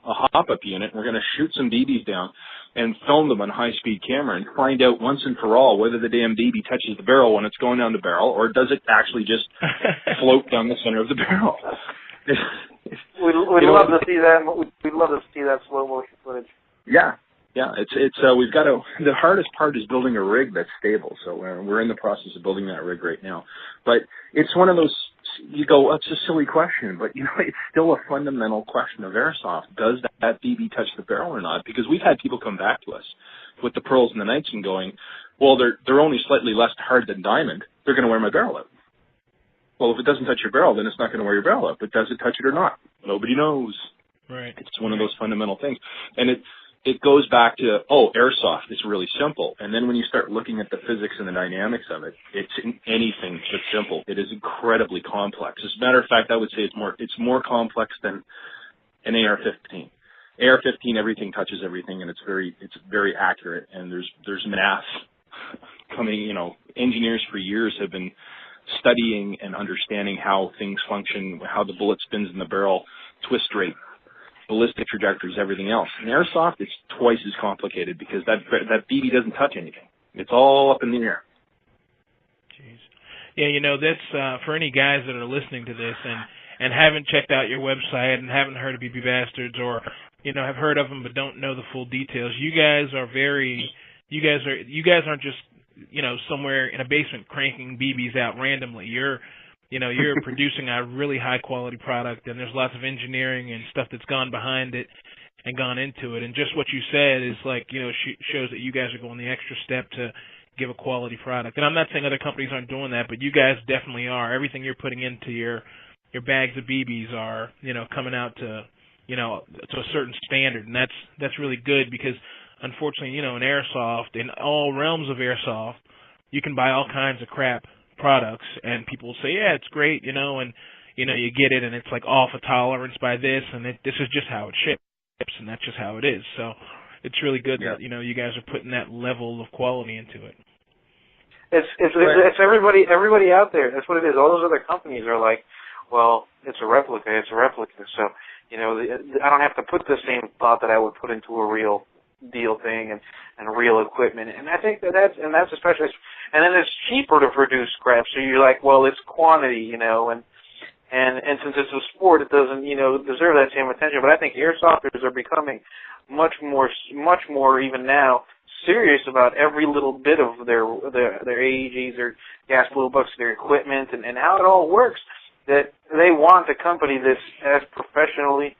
a hop-up unit, and we're going to shoot some BBs down and film them on high-speed camera and find out once and for all whether the damn BB touches the barrel when it's going down the barrel, or does it actually just float down the center of the barrel. We'd love to see that. We'd love to see that slow motion footage. Yeah. It's we've got the hardest part is building a rig that's stable. So we're in the process of building that rig right now. But it's one of those, you go, it's a silly question, but it's still a fundamental question of airsoft. Does that BB touch the barrel or not? Because we've had people come back to us with the pearls and the knights and going, well, they're only slightly less hard than diamond. They're going to wear my barrel out. Well, if it doesn't touch your barrel, then it's not going to wear your barrel out. But does it touch it or not? Nobody knows. Right. It's one of those fundamental things. And it goes back to, airsoft is really simple. And then when you start looking at the physics and the dynamics of it, it's anything but simple. It is incredibly complex. As a matter of fact, I would say it's more complex than an AR-15. AR-15, everything touches everything, and it's very accurate. And there's math coming. Engineers for years have been studying and understanding how things function, how the bullet spins in the barrel, twist rate, ballistic trajectories, everything else. In airsoft, it's twice as complicated because that BB doesn't touch anything. It's all up in the air. Jeez. Yeah, that's for any guys that are listening to this and haven't checked out your website and haven't heard of BB Bastards, or have heard of them but don't know the full details. You guys aren't just somewhere in a basement cranking BBs out randomly. You're producing a really high quality product, and there's lots of engineering and stuff that's gone behind it and gone into it. And just what you said is shows that you guys are going the extra step to give a quality product. And I'm not saying other companies aren't doing that, but you guys definitely are. Everything you're putting into your bags of BBs are, coming out to a certain standard. And that's really good because unfortunately, in airsoft, in all realms of airsoft, you can buy all kinds of crap products, and people say, yeah, it's great, and you get it, and it's like off a tolerance by this, and this is just how it ships, and that's just how it is. So it's really good that you guys are putting that level of quality into it. It's everybody out there. That's what it is. All those other companies are like, well, it's a replica. So I don't have to put the same thought that I would put into a real deal thing and real equipment. And I think that's especially, and then it's cheaper to produce scrap. So you're like, well, it's quantity, and since it's a sport, it doesn't, deserve that same attention. But I think airsofters are becoming much more even now serious about every little bit of their AEGs, their gas blue bucks, their equipment, and how it all works. That they want a company that's as professionally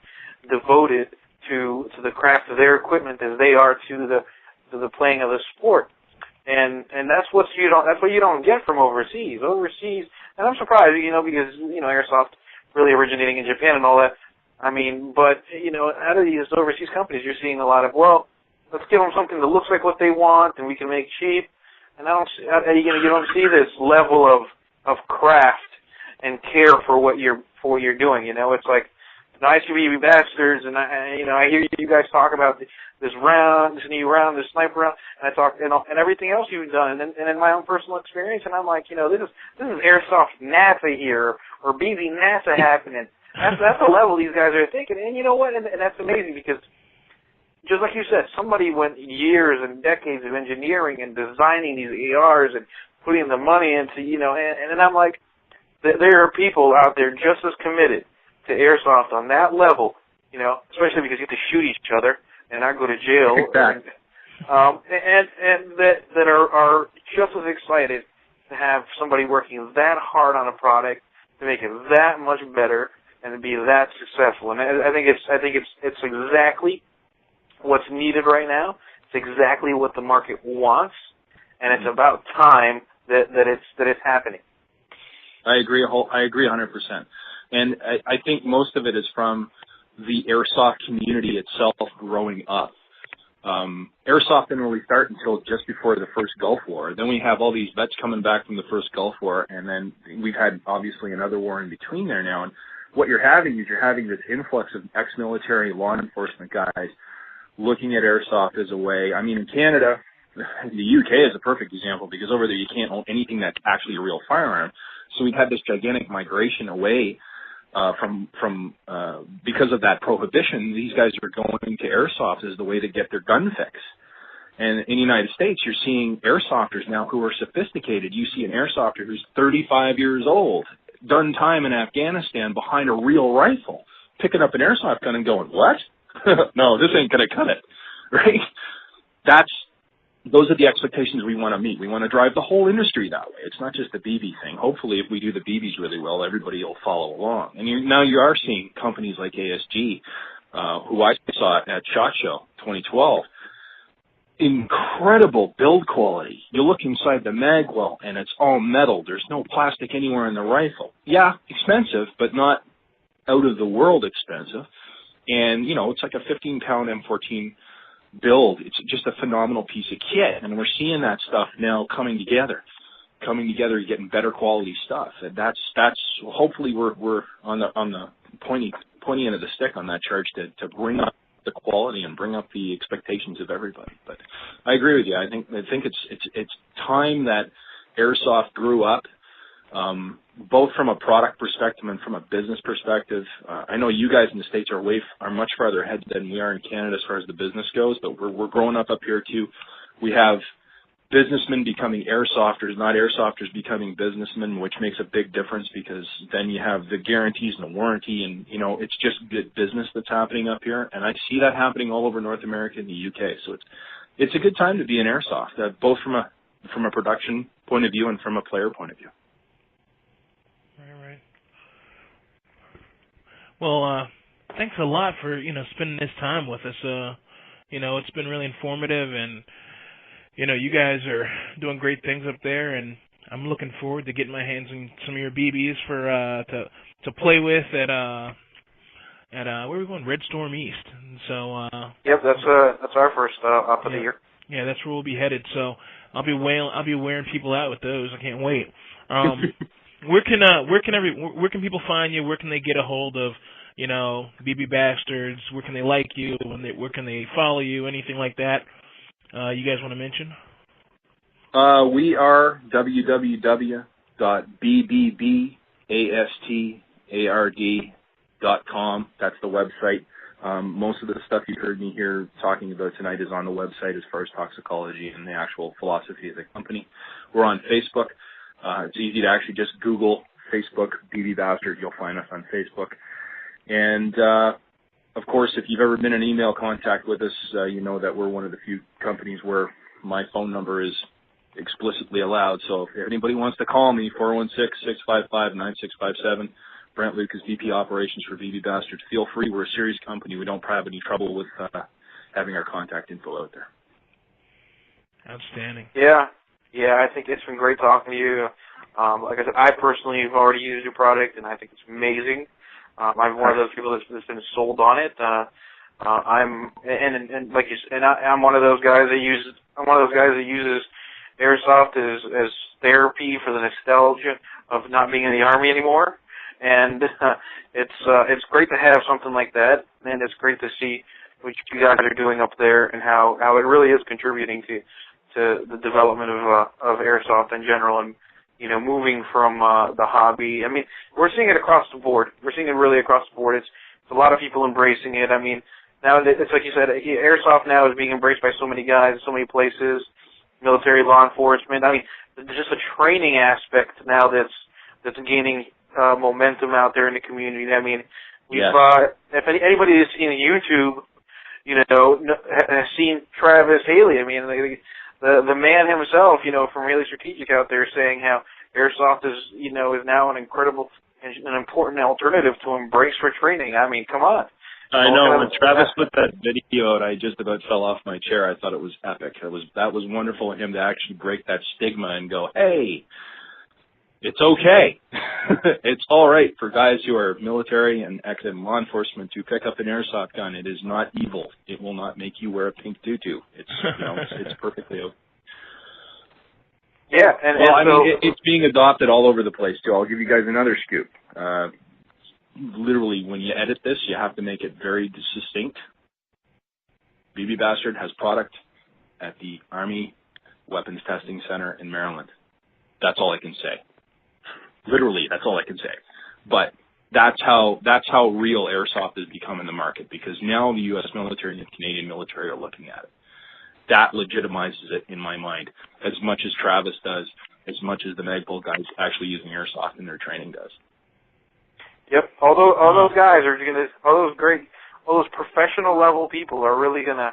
devoted to the craft of their equipment as they are to the playing of the sport, and that's what you don't get from overseas. Overseas, and I'm surprised, because airsoft really originating in Japan and all that. I mean, but out of these overseas companies, you're seeing a lot of, well, let's give them something that looks like what they want, and we can make cheap. And you don't see this level of craft and care for what you're doing. It's like, nice to be bastards, and I hear you guys talk about this new round, this sniper round, and I talk and everything else you've done, and in my own personal experience, and I'm like, this is airsoft NASA here, or BB NASA happening. That's the level these guys are thinking, and you know what? And that's amazing because, just like you said, somebody went years and decades of engineering and designing these ARs and putting the money into, and I'm like, there are people out there just as committed to airsoft on that level, especially because you get to shoot each other and not go to jail. Exactly. And that are just as excited to have somebody working that hard on a product to make it that much better and to be that successful. And I think it's exactly what's needed right now. It's exactly what the market wants, and it's about time that it's happening. I agree 100%. And I think most of it is from the airsoft community itself growing up. Airsoft didn't really start until just before the first Gulf War. Then we have all these vets coming back from the first Gulf War, and then we've had obviously another war in between there now. And what you're having this influx of ex-military law enforcement guys looking at airsoft as a way. I mean, in Canada, the UK is a perfect example because over there you can't own anything that's actually a real firearm. So we've had this gigantic migration away because of that prohibition, these guys are going to airsoft as the way to get their gun fix. And in the United States, you're seeing airsofters now who are sophisticated. You see an airsofter who's 35 years old, done time in Afghanistan behind a real rifle, picking up an airsoft gun and going, what? No, this ain't going to cut it, right? Those are the expectations we want to meet. We want to drive the whole industry that way. It's not just the BB thing. Hopefully, if we do the BBs really well, everybody will follow along. And now you are seeing companies like ASG, who I saw at SHOT Show 2012, incredible build quality. You look inside the mag well, and it's all metal. There's no plastic anywhere in the rifle. Yeah, expensive, but not out of the world expensive. And, it's like a 15-pound M14 build. It's just a phenomenal piece of kit, and we're seeing that stuff now coming together, you're getting better quality stuff, and that's hopefully we're on the pointy end of the stick on that charge to bring up the quality and bring up the expectations of everybody. But I agree with you. I think it's time that airsoft grew up, both from a product perspective and from a business perspective. I know you guys in the States are much farther ahead than we are in Canada as far as the business goes, but we're growing up here too. We have businessmen becoming airsofters, not airsofters becoming businessmen, which makes a big difference because then you have the guarantees and the warranty, and it's just good business that's happening up here, and I see that happening all over North America and the UK. So it's a good time to be in airsoft, both from a production point of view and from a player point of view. Right. Well, thanks a lot for spending this time with us. It's been really informative, and you guys are doing great things up there, and I'm looking forward to getting my hands on some of your BBs for to play with at where are we going? Red Storm East. And so yep, that's our first up of the year. Yeah, that's where we'll be headed. So I'll be wearing people out with those. I can't wait. Where can people find you? Where can they get a hold of BB Bastards? Where can they like you? Where can they follow you? Anything like that? You guys want to mention? We are www.bbbastard.com. That's the website. Most of the stuff you heard me here talking about tonight is on the website as far as toxicology and the actual philosophy of the company. We're on Facebook. It's easy to actually just Google Facebook BB Bastard. You'll find us on Facebook. And of course, if you've ever been in email contact with us, you know that we're one of the few companies where my phone number is explicitly allowed. So if anybody wants to call me, 416-655-9657. Brent Lucas, VP Operations for BB Bastards. Feel free. We're a serious company. We don't have any trouble with having our contact info out there. Outstanding. Yeah, I think it's been great talking to you. Like I said, I personally have already used your product, and I think it's amazing. I'm one of those people that's been sold on it. I'm one of those guys that uses airsoft as therapy for the nostalgia of not being in the Army anymore. And it's great to have something like that, and it's great to see what you guys are doing up there and how it really is contributing to the development of airsoft in general, and moving from the hobby. I mean, we're seeing it across the board. We're seeing it really across the board. It's a lot of people embracing it. I mean, now it's like you said, airsoft now is being embraced by so many guys, so many places, military, law enforcement. I mean, just the training aspect now that's gaining momentum out there in the community. I mean, if anybody has seen YouTube, has seen Travis Haley. I mean, the man himself, from Haley Strategic out there saying how airsoft is now an incredible and an important alternative to embrace for training. I mean, come on. I know. When Travis put that video out, I just about fell off my chair. I thought it was epic. That was wonderful of him to actually break that stigma and go, hey, it's okay. It's all right for guys who are military and active in law enforcement to pick up an airsoft gun. It is not evil. It will not make you wear a pink tutu. It's it's perfectly okay. Yeah, it's being adopted all over the place too. I'll give you guys another scoop. Literally, when you edit this, you have to make it very succinct. BB Bastard has product at the Army Weapons Testing Center in Maryland. That's all I can say. Literally, that's all I can say. But That's how real airsoft has become in the market, because now the U.S. military and the Canadian military are looking at it. That legitimizes it in my mind, as much as Travis does, as much as the Magpul guys actually using airsoft in their training does. Yep. All those guys are gonna, all those professional level people are really gonna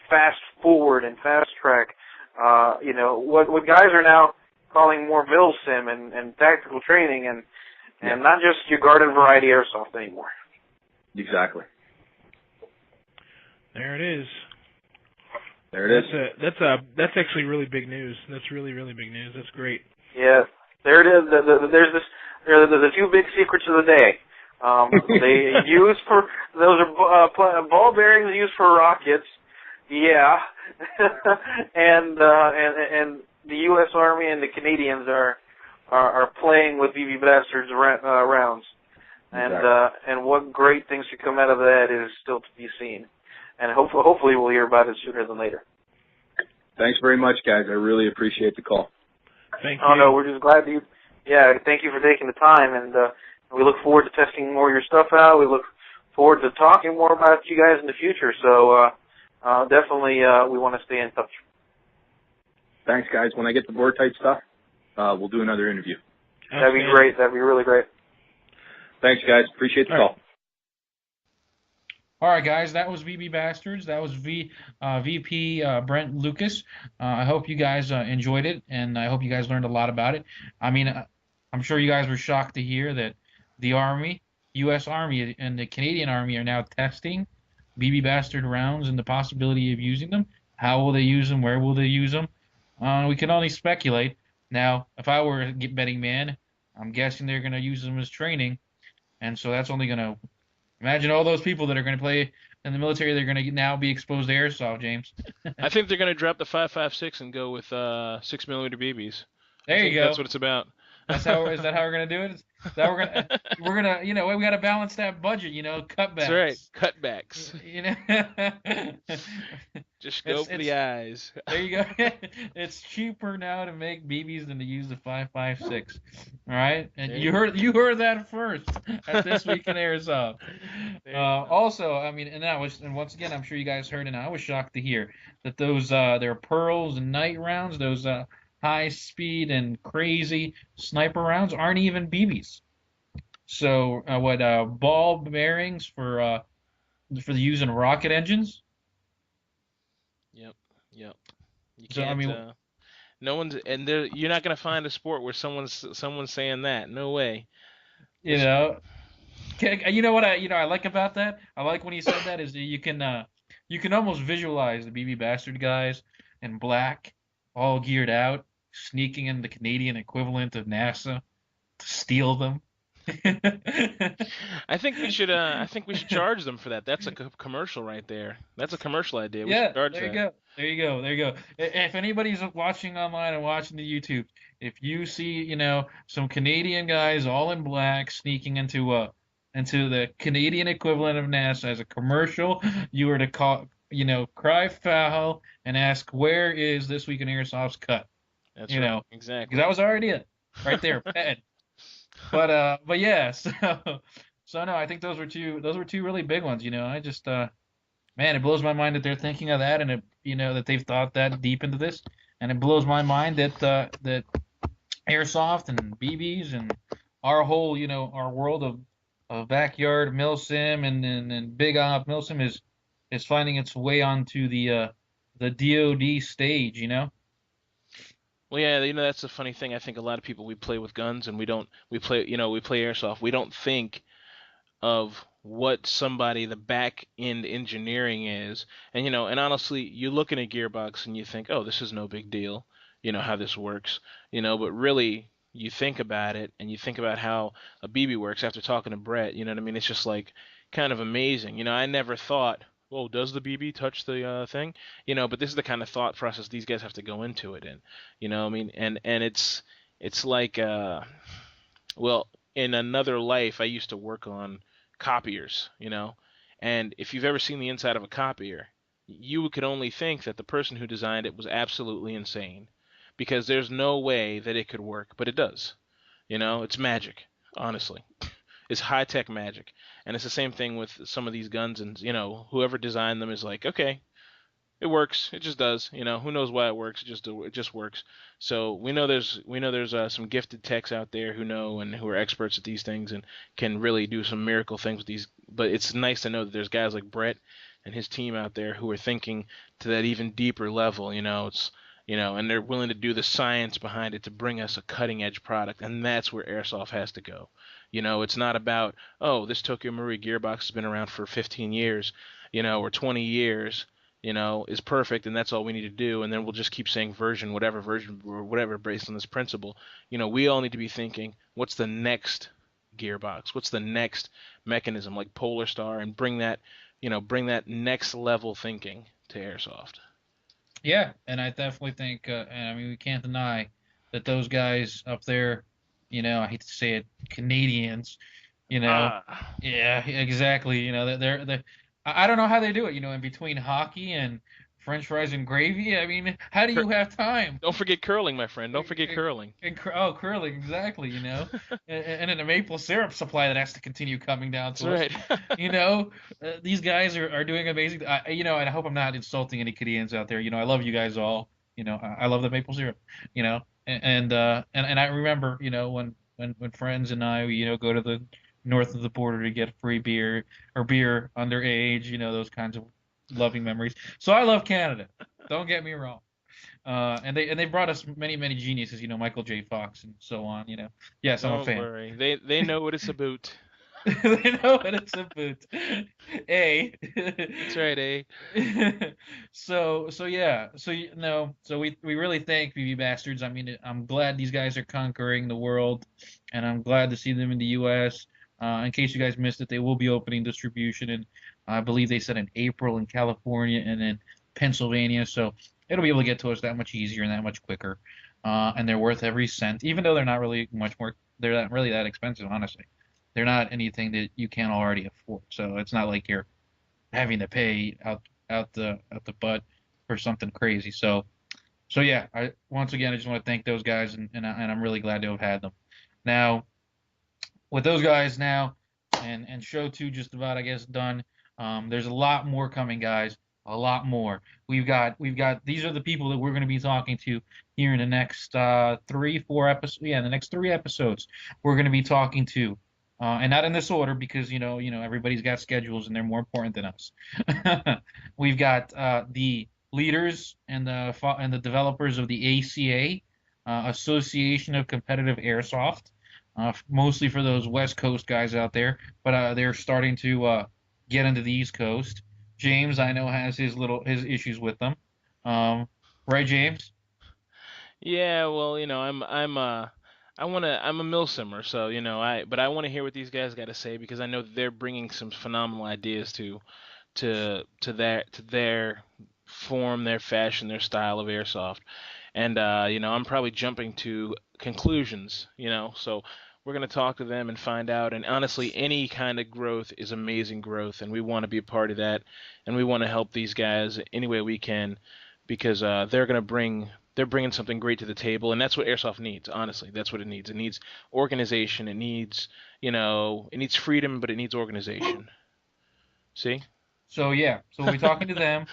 fast forward and fast track. What guys are now calling more mil sim and tactical training and not just your garden variety airsoft anymore. Exactly. There it is. There it is. That's actually really big news. That's really, really big news. That's great. Yeah. There it is. There are the two big secrets of the day. They use for, those are ball bearings used for rockets. Yeah. and the U.S. Army and the Canadians are playing with BB Bastards rounds. And what great things could come out of that is still to be seen. And hopefully we'll hear about it sooner than later. Thanks very much, guys. I really appreciate the call. Thank you. Oh, no, we're just glad you, thank you for taking the time, and we look forward to testing more of your stuff out. We look forward to talking more about you guys in the future, so definitely we want to stay in touch. Thanks, guys. When I get the board tight stuff, we'll do another interview. That'd be great. That'd be really great. Thanks, guys. Appreciate the call. All right, guys, that was BB Bastards. That was VP Brent Lucas. I hope you guys enjoyed it, and I hope you guys learned a lot about it. I mean, I'm sure you guys were shocked to hear that the Army, U.S. Army, and the Canadian Army are now testing BB Bastard rounds and the possibility of using them. How will they use them? Where will they use them? We can only speculate. Now, if I were a betting man, I'm guessing they're going to use them as training, and so that's only going to imagine all those people that are going to play in the military. They're going to now be exposed to airsoft, James. I think they're going to drop the 5.56 and go with 6mm BBs. There you go. That's what it's about. Is that how we're going to do it? Is that we're gonna we got to balance that budget, cutbacks. That's right, cutbacks. Just go for the eyes. There you go. It's cheaper now to make BBs than to use the 5.56. All right, and you heard that first at This Week in Airsoft. Also, I mean, and once again, I'm sure you guys heard, and I was shocked to hear that those their pearls and night rounds, those high speed and crazy sniper rounds aren't even BBs. So ball bearings for the use in rocket engines? Yep. You can't. So, I mean, no one's, and you're not gonna find a sport where someone's saying that. No way. You know what I like about that? I like when he said that is that you can almost visualize the BB Bastard guys in black, all geared out, sneaking in the Canadian equivalent of NASA to steal them. I think we should charge them for that. That's a commercial right there. That's a commercial idea. We should charge there you that. go. There you go. If anybody's watching online and watching the YouTube, if you see, some Canadian guys all in black sneaking into the Canadian equivalent of NASA as a commercial, you were to call, cry foul and ask, where is This Week in Airsoft's cut? That's right. Exactly. Because that was our idea right there, Ped. But yeah, so no, I think those were two really big ones. I just man, it blows my mind that they're thinking of that, and that they've thought that deep into this, and it blows my mind that that airsoft and BBs and our whole our world of backyard milsim and big op milsim is finding its way onto the DoD stage. Well, yeah, that's the funny thing. I think a lot of people, we play with guns and we play airsoft. We don't think of what the back end engineering is. And and honestly, you look in a gearbox and you think, "Oh, this is no big deal." How this works. But really you think about it and you think about how a BB works after talking to Brett, you know what I mean? It's just like kind of amazing. I never thought, well, does the BB touch the thing? But this is the kind of thought process these guys have to go into it in. I mean, and it's like, well, in another life, I used to work on copiers, and if you've ever seen the inside of a copier, you could only think that the person who designed it was absolutely insane, because there's no way that it could work, but it does. It's magic. honestly. It's high tech magic, and it's the same thing with some of these guns. And whoever designed them is like, okay, it works. It just does. Who knows why it works? It just works. So we know there's some gifted techs out there who know and who are experts at these things and can really do some miracle things with these. But it's nice to know that there's guys like Brett and his team out there who are thinking to that even deeper level. And they're willing to do the science behind it to bring us a cutting edge product, and that's where airsoft has to go. It's not about, oh, this Tokyo Marui gearbox has been around for 15 years, or 20 years, is perfect, and that's all we need to do, and then we'll just keep saying version or whatever based on this principle. We all need to be thinking, what's the next gearbox? What's the next mechanism, like Polar Star, and bring that next level thinking to airsoft. Yeah, and I definitely think, and I mean, we can't deny that those guys up there, I hate to say it, Canadians, you know, Ah, yeah, exactly, they're I don't know how they do it, in between hockey and French fries and gravy. I mean, how do cur- you have time? don't forget curling, my friend. Don't forget curling. Oh, curling, exactly, and then the maple syrup supply that has to continue coming down That's to us. right. You know, these guys are doing amazing. And I hope I'm not insulting any Canadians out there. I love you guys all. I love the maple syrup. And I remember, when friends and I, go to the north of the border to get free beer or beer underage. Those kinds of loving memories. So I love Canada. Don't get me wrong. And they brought us many many geniuses, Michael J. Fox and so on. Yes, I'm a Don't fan. worry. They know what it's about. They know what it's about. A. That's right, eh? So yeah. So we really thank BB Bastards. I mean, I'm glad these guys are conquering the world, and I'm glad to see them in the U.S. In case you guys missed it, they will be opening distribution in, I believe they said in April in California and in Pennsylvania. So it'll be able to get to us that much easier and that much quicker. And they're worth every cent, even though they're not really much more. They're not really that expensive, honestly. They're not anything that you can't already afford. So it's not like you're having to pay out the butt for something crazy. So yeah, once again I just want to thank those guys, and I'm really glad to have had them. Now with those guys now, and show two just about I guess done. There's a lot more coming, guys. A lot more. We've got these are the people that we're going to be talking to here in the next 3 4 episodes. Yeah, in the next 3 episodes, we're going to be talking to, and not in this order because everybody's got schedules and they're more important than us. We've got the leaders and the developers of the ACA, Association of Competitive Airsoft, mostly for those West Coast guys out there, but they're starting to get into the East Coast. James, I know, has his issues with them. Right, James? Yeah, well, I'm a milsimmer, so but I want to hear what these guys got to say because I know they're bringing some phenomenal ideas to their form, their fashion, their style of airsoft. And I'm probably jumping to conclusions, so we're going to talk to them and find out. And honestly, any kind of growth is amazing growth, and we want to be a part of that, and we want to help these guys any way we can because they're bringing something great to the table, and that's what airsoft needs. Honestly, that's what it needs. It needs organization. It needs freedom, but it needs organization. See? So yeah, so we'll be talking to them.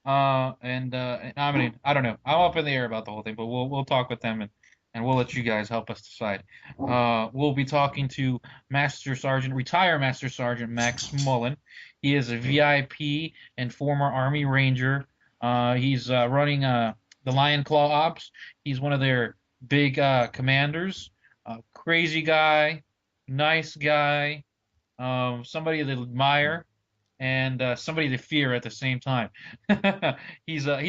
And I mean, I don't know. I'm up in the air about the whole thing, but we'll talk with them, and we'll let you guys help us decide. We'll be talking to retired Master Sergeant Max Mullen. He is a VIP and former Army Ranger. He's running the Lion Claw Ops. He's one of their big commanders. Crazy guy, nice guy, somebody to admire, and somebody to fear at the same time. He's an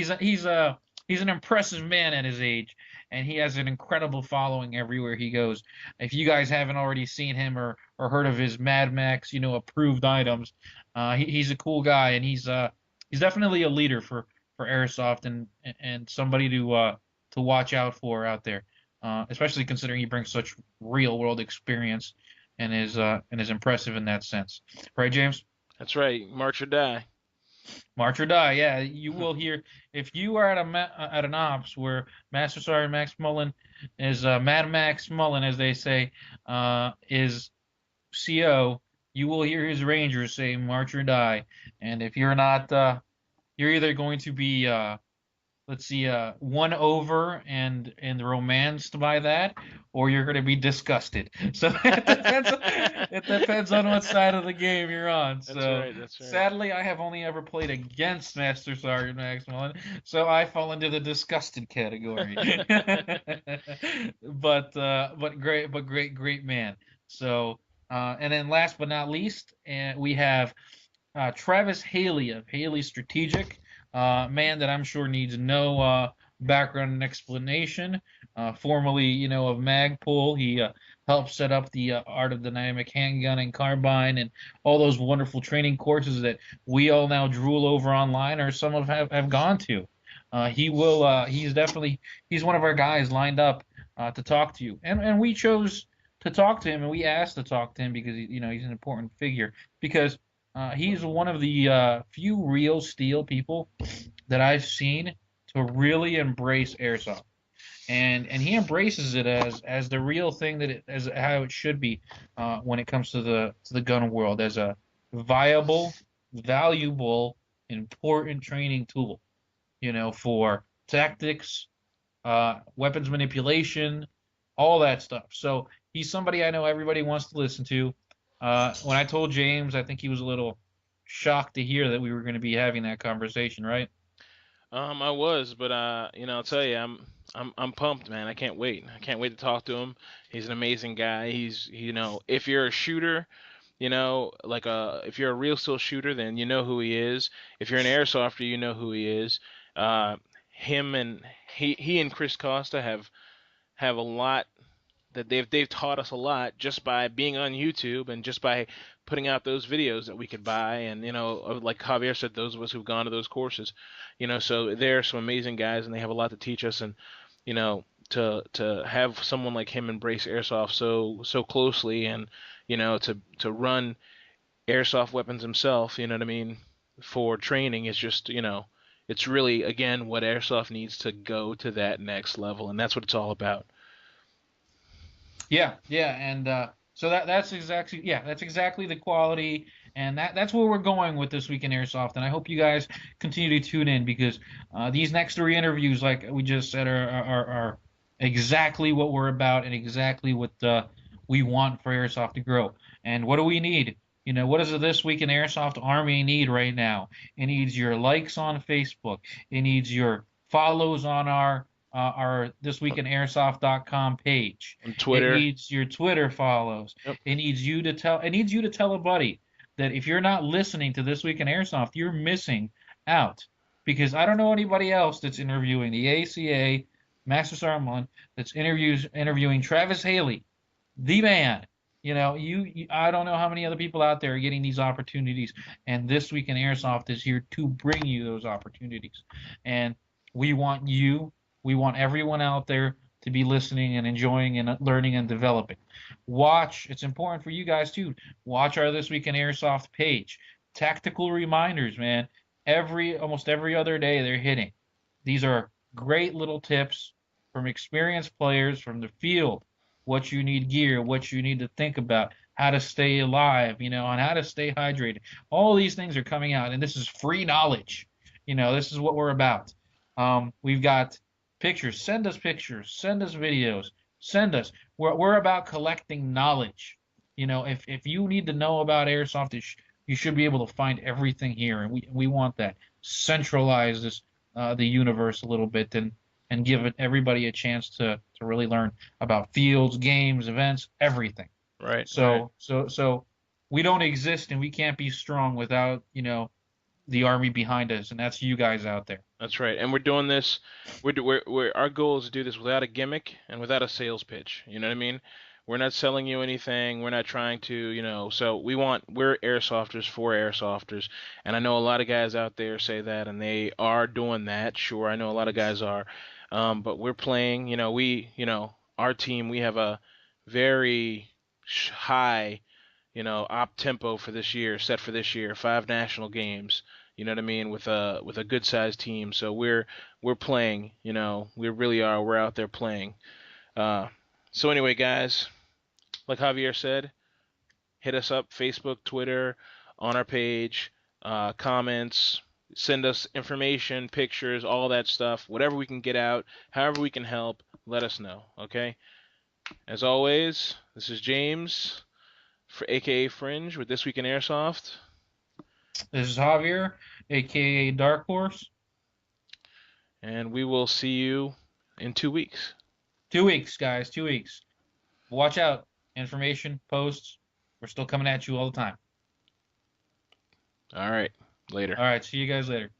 impressive man at his age, and he has an incredible following everywhere he goes. If you guys haven't already seen him or heard of his Mad Max, approved items, he's a cool guy, and he's definitely a leader for airsoft, and somebody to watch out for out there, especially considering he brings such real world experience and is impressive in that sense. Right, James? That's right. March or die. March or die. Yeah, you will hear if you are at an ops where Master Sergeant Max Mullen is Mad Max Mullen, as they say, is CO. You will hear his Rangers say March or die, and if you're not, you're either going to be let's see, won over and romanced by that, or you're going to be disgusted. So it depends on what side of the game you're on. That's So right. That's right. sadly, I have only ever played against Master Sergeant Max Mullen, so I fall into the disgusted category. But great man. So and then last but not least, we have Travis Haley of Haley Strategic, man that I'm sure needs no background and explanation. Formerly, of Magpul, he helped set up the Art of Dynamic Handgun and Carbine and all those wonderful training courses that we all now drool over online, or some have gone to. He's one of our guys lined up to talk to you, and we chose to talk to him, and we asked to talk to him because he's an important figure because he's one of the few real steel people that I've seen to really embrace airsoft, and he embraces it as the real thing as how it should be when it comes to the gun world as a viable, valuable, important training tool, for tactics, weapons manipulation, all that stuff. So he's somebody I know everybody wants to listen to. When I told James, I think he was a little shocked to hear that we were going to be having that conversation, right? I was, but I'll tell you, I'm pumped, man. I can't wait. I can't wait to talk to him. He's an amazing guy. He's, if you're a shooter, if you're a real steel shooter, then you know who he is. If you're an airsofter, you know who he is. Him and he and Chris Costa have a lot that they've taught us a lot just by being on YouTube and just by putting out those videos that we could buy, and like Javier said, those of us who've gone to those courses, so they're some amazing guys and they have a lot to teach us, and to have someone like him embrace airsoft so closely, and to run airsoft weapons himself, you know what I mean, for training is just it's really, again, what airsoft needs to go to that next level, and that's what it's all about. Yeah, and so that's exactly the quality, and that's where we're going with this week in Airsoft. And I hope you guys continue to tune in because these next three interviews, like we just said, are exactly what we're about and exactly what we want for Airsoft to grow. And what do we need? What does This Week in Airsoft Army need right now? It needs your likes on Facebook. It needs your follows on our This Week in Airsoft.com page. On Twitter. It needs your Twitter follows. Yep. It needs you to tell a buddy that if you're not listening to This Week in Airsoft, you're missing out. Because I don't know anybody else that's interviewing the ACA, Master Sergeant, that's interviewing Travis Haley, the man. I don't know how many other people out there are getting these opportunities, and This Week in Airsoft is here to bring you those opportunities. And we want everyone out there to be listening and enjoying and learning and developing. It's important for you guys too. Watch our This Week in Airsoft page. Tactical reminders, man. Almost every other day they're hitting. These are great little tips from experienced players from the field. What you need gear, what you need to think about, how to stay alive, and how to stay hydrated. All these things are coming out, and this is free knowledge. This is what we're about. We've got pictures. Send us pictures. Send us videos. Send us. We're about collecting knowledge. If you need to know about airsoft, you should be able to find everything here, and we want that. Centralize the universe a little bit and give everybody a chance to really learn about fields, games, events, everything. Right. So we don't exist and we can't be strong without the army behind us, and that's you guys out there. That's right, and we're doing this. Our goal is to do this without a gimmick and without a sales pitch. You know what I mean? We're not selling you anything. We're not trying to, So we're airsofters for airsofters, and I know a lot of guys out there say that, and they are doing that. Sure, I know a lot of guys are, but we're playing. Our team. We have a very high, op tempo for this year, set for this year. 5 national games. You know what I mean? With a good sized team. So we're playing. You know, we really are. We're out there playing. So anyway, guys, like Javier said, hit us up, Facebook, Twitter, on our page, comments, send us information, pictures, all that stuff, whatever we can get out, however we can help, let us know, okay? As always, this is James, for AKA Fringe, with This Week in Airsoft, This is Javier, aka Dark Horse. and we will see you in 2 weeks. 2 weeks, guys, 2 weeks. Watch out. Information, posts. We're still coming at you all the time. All right, later. All right, see you guys later.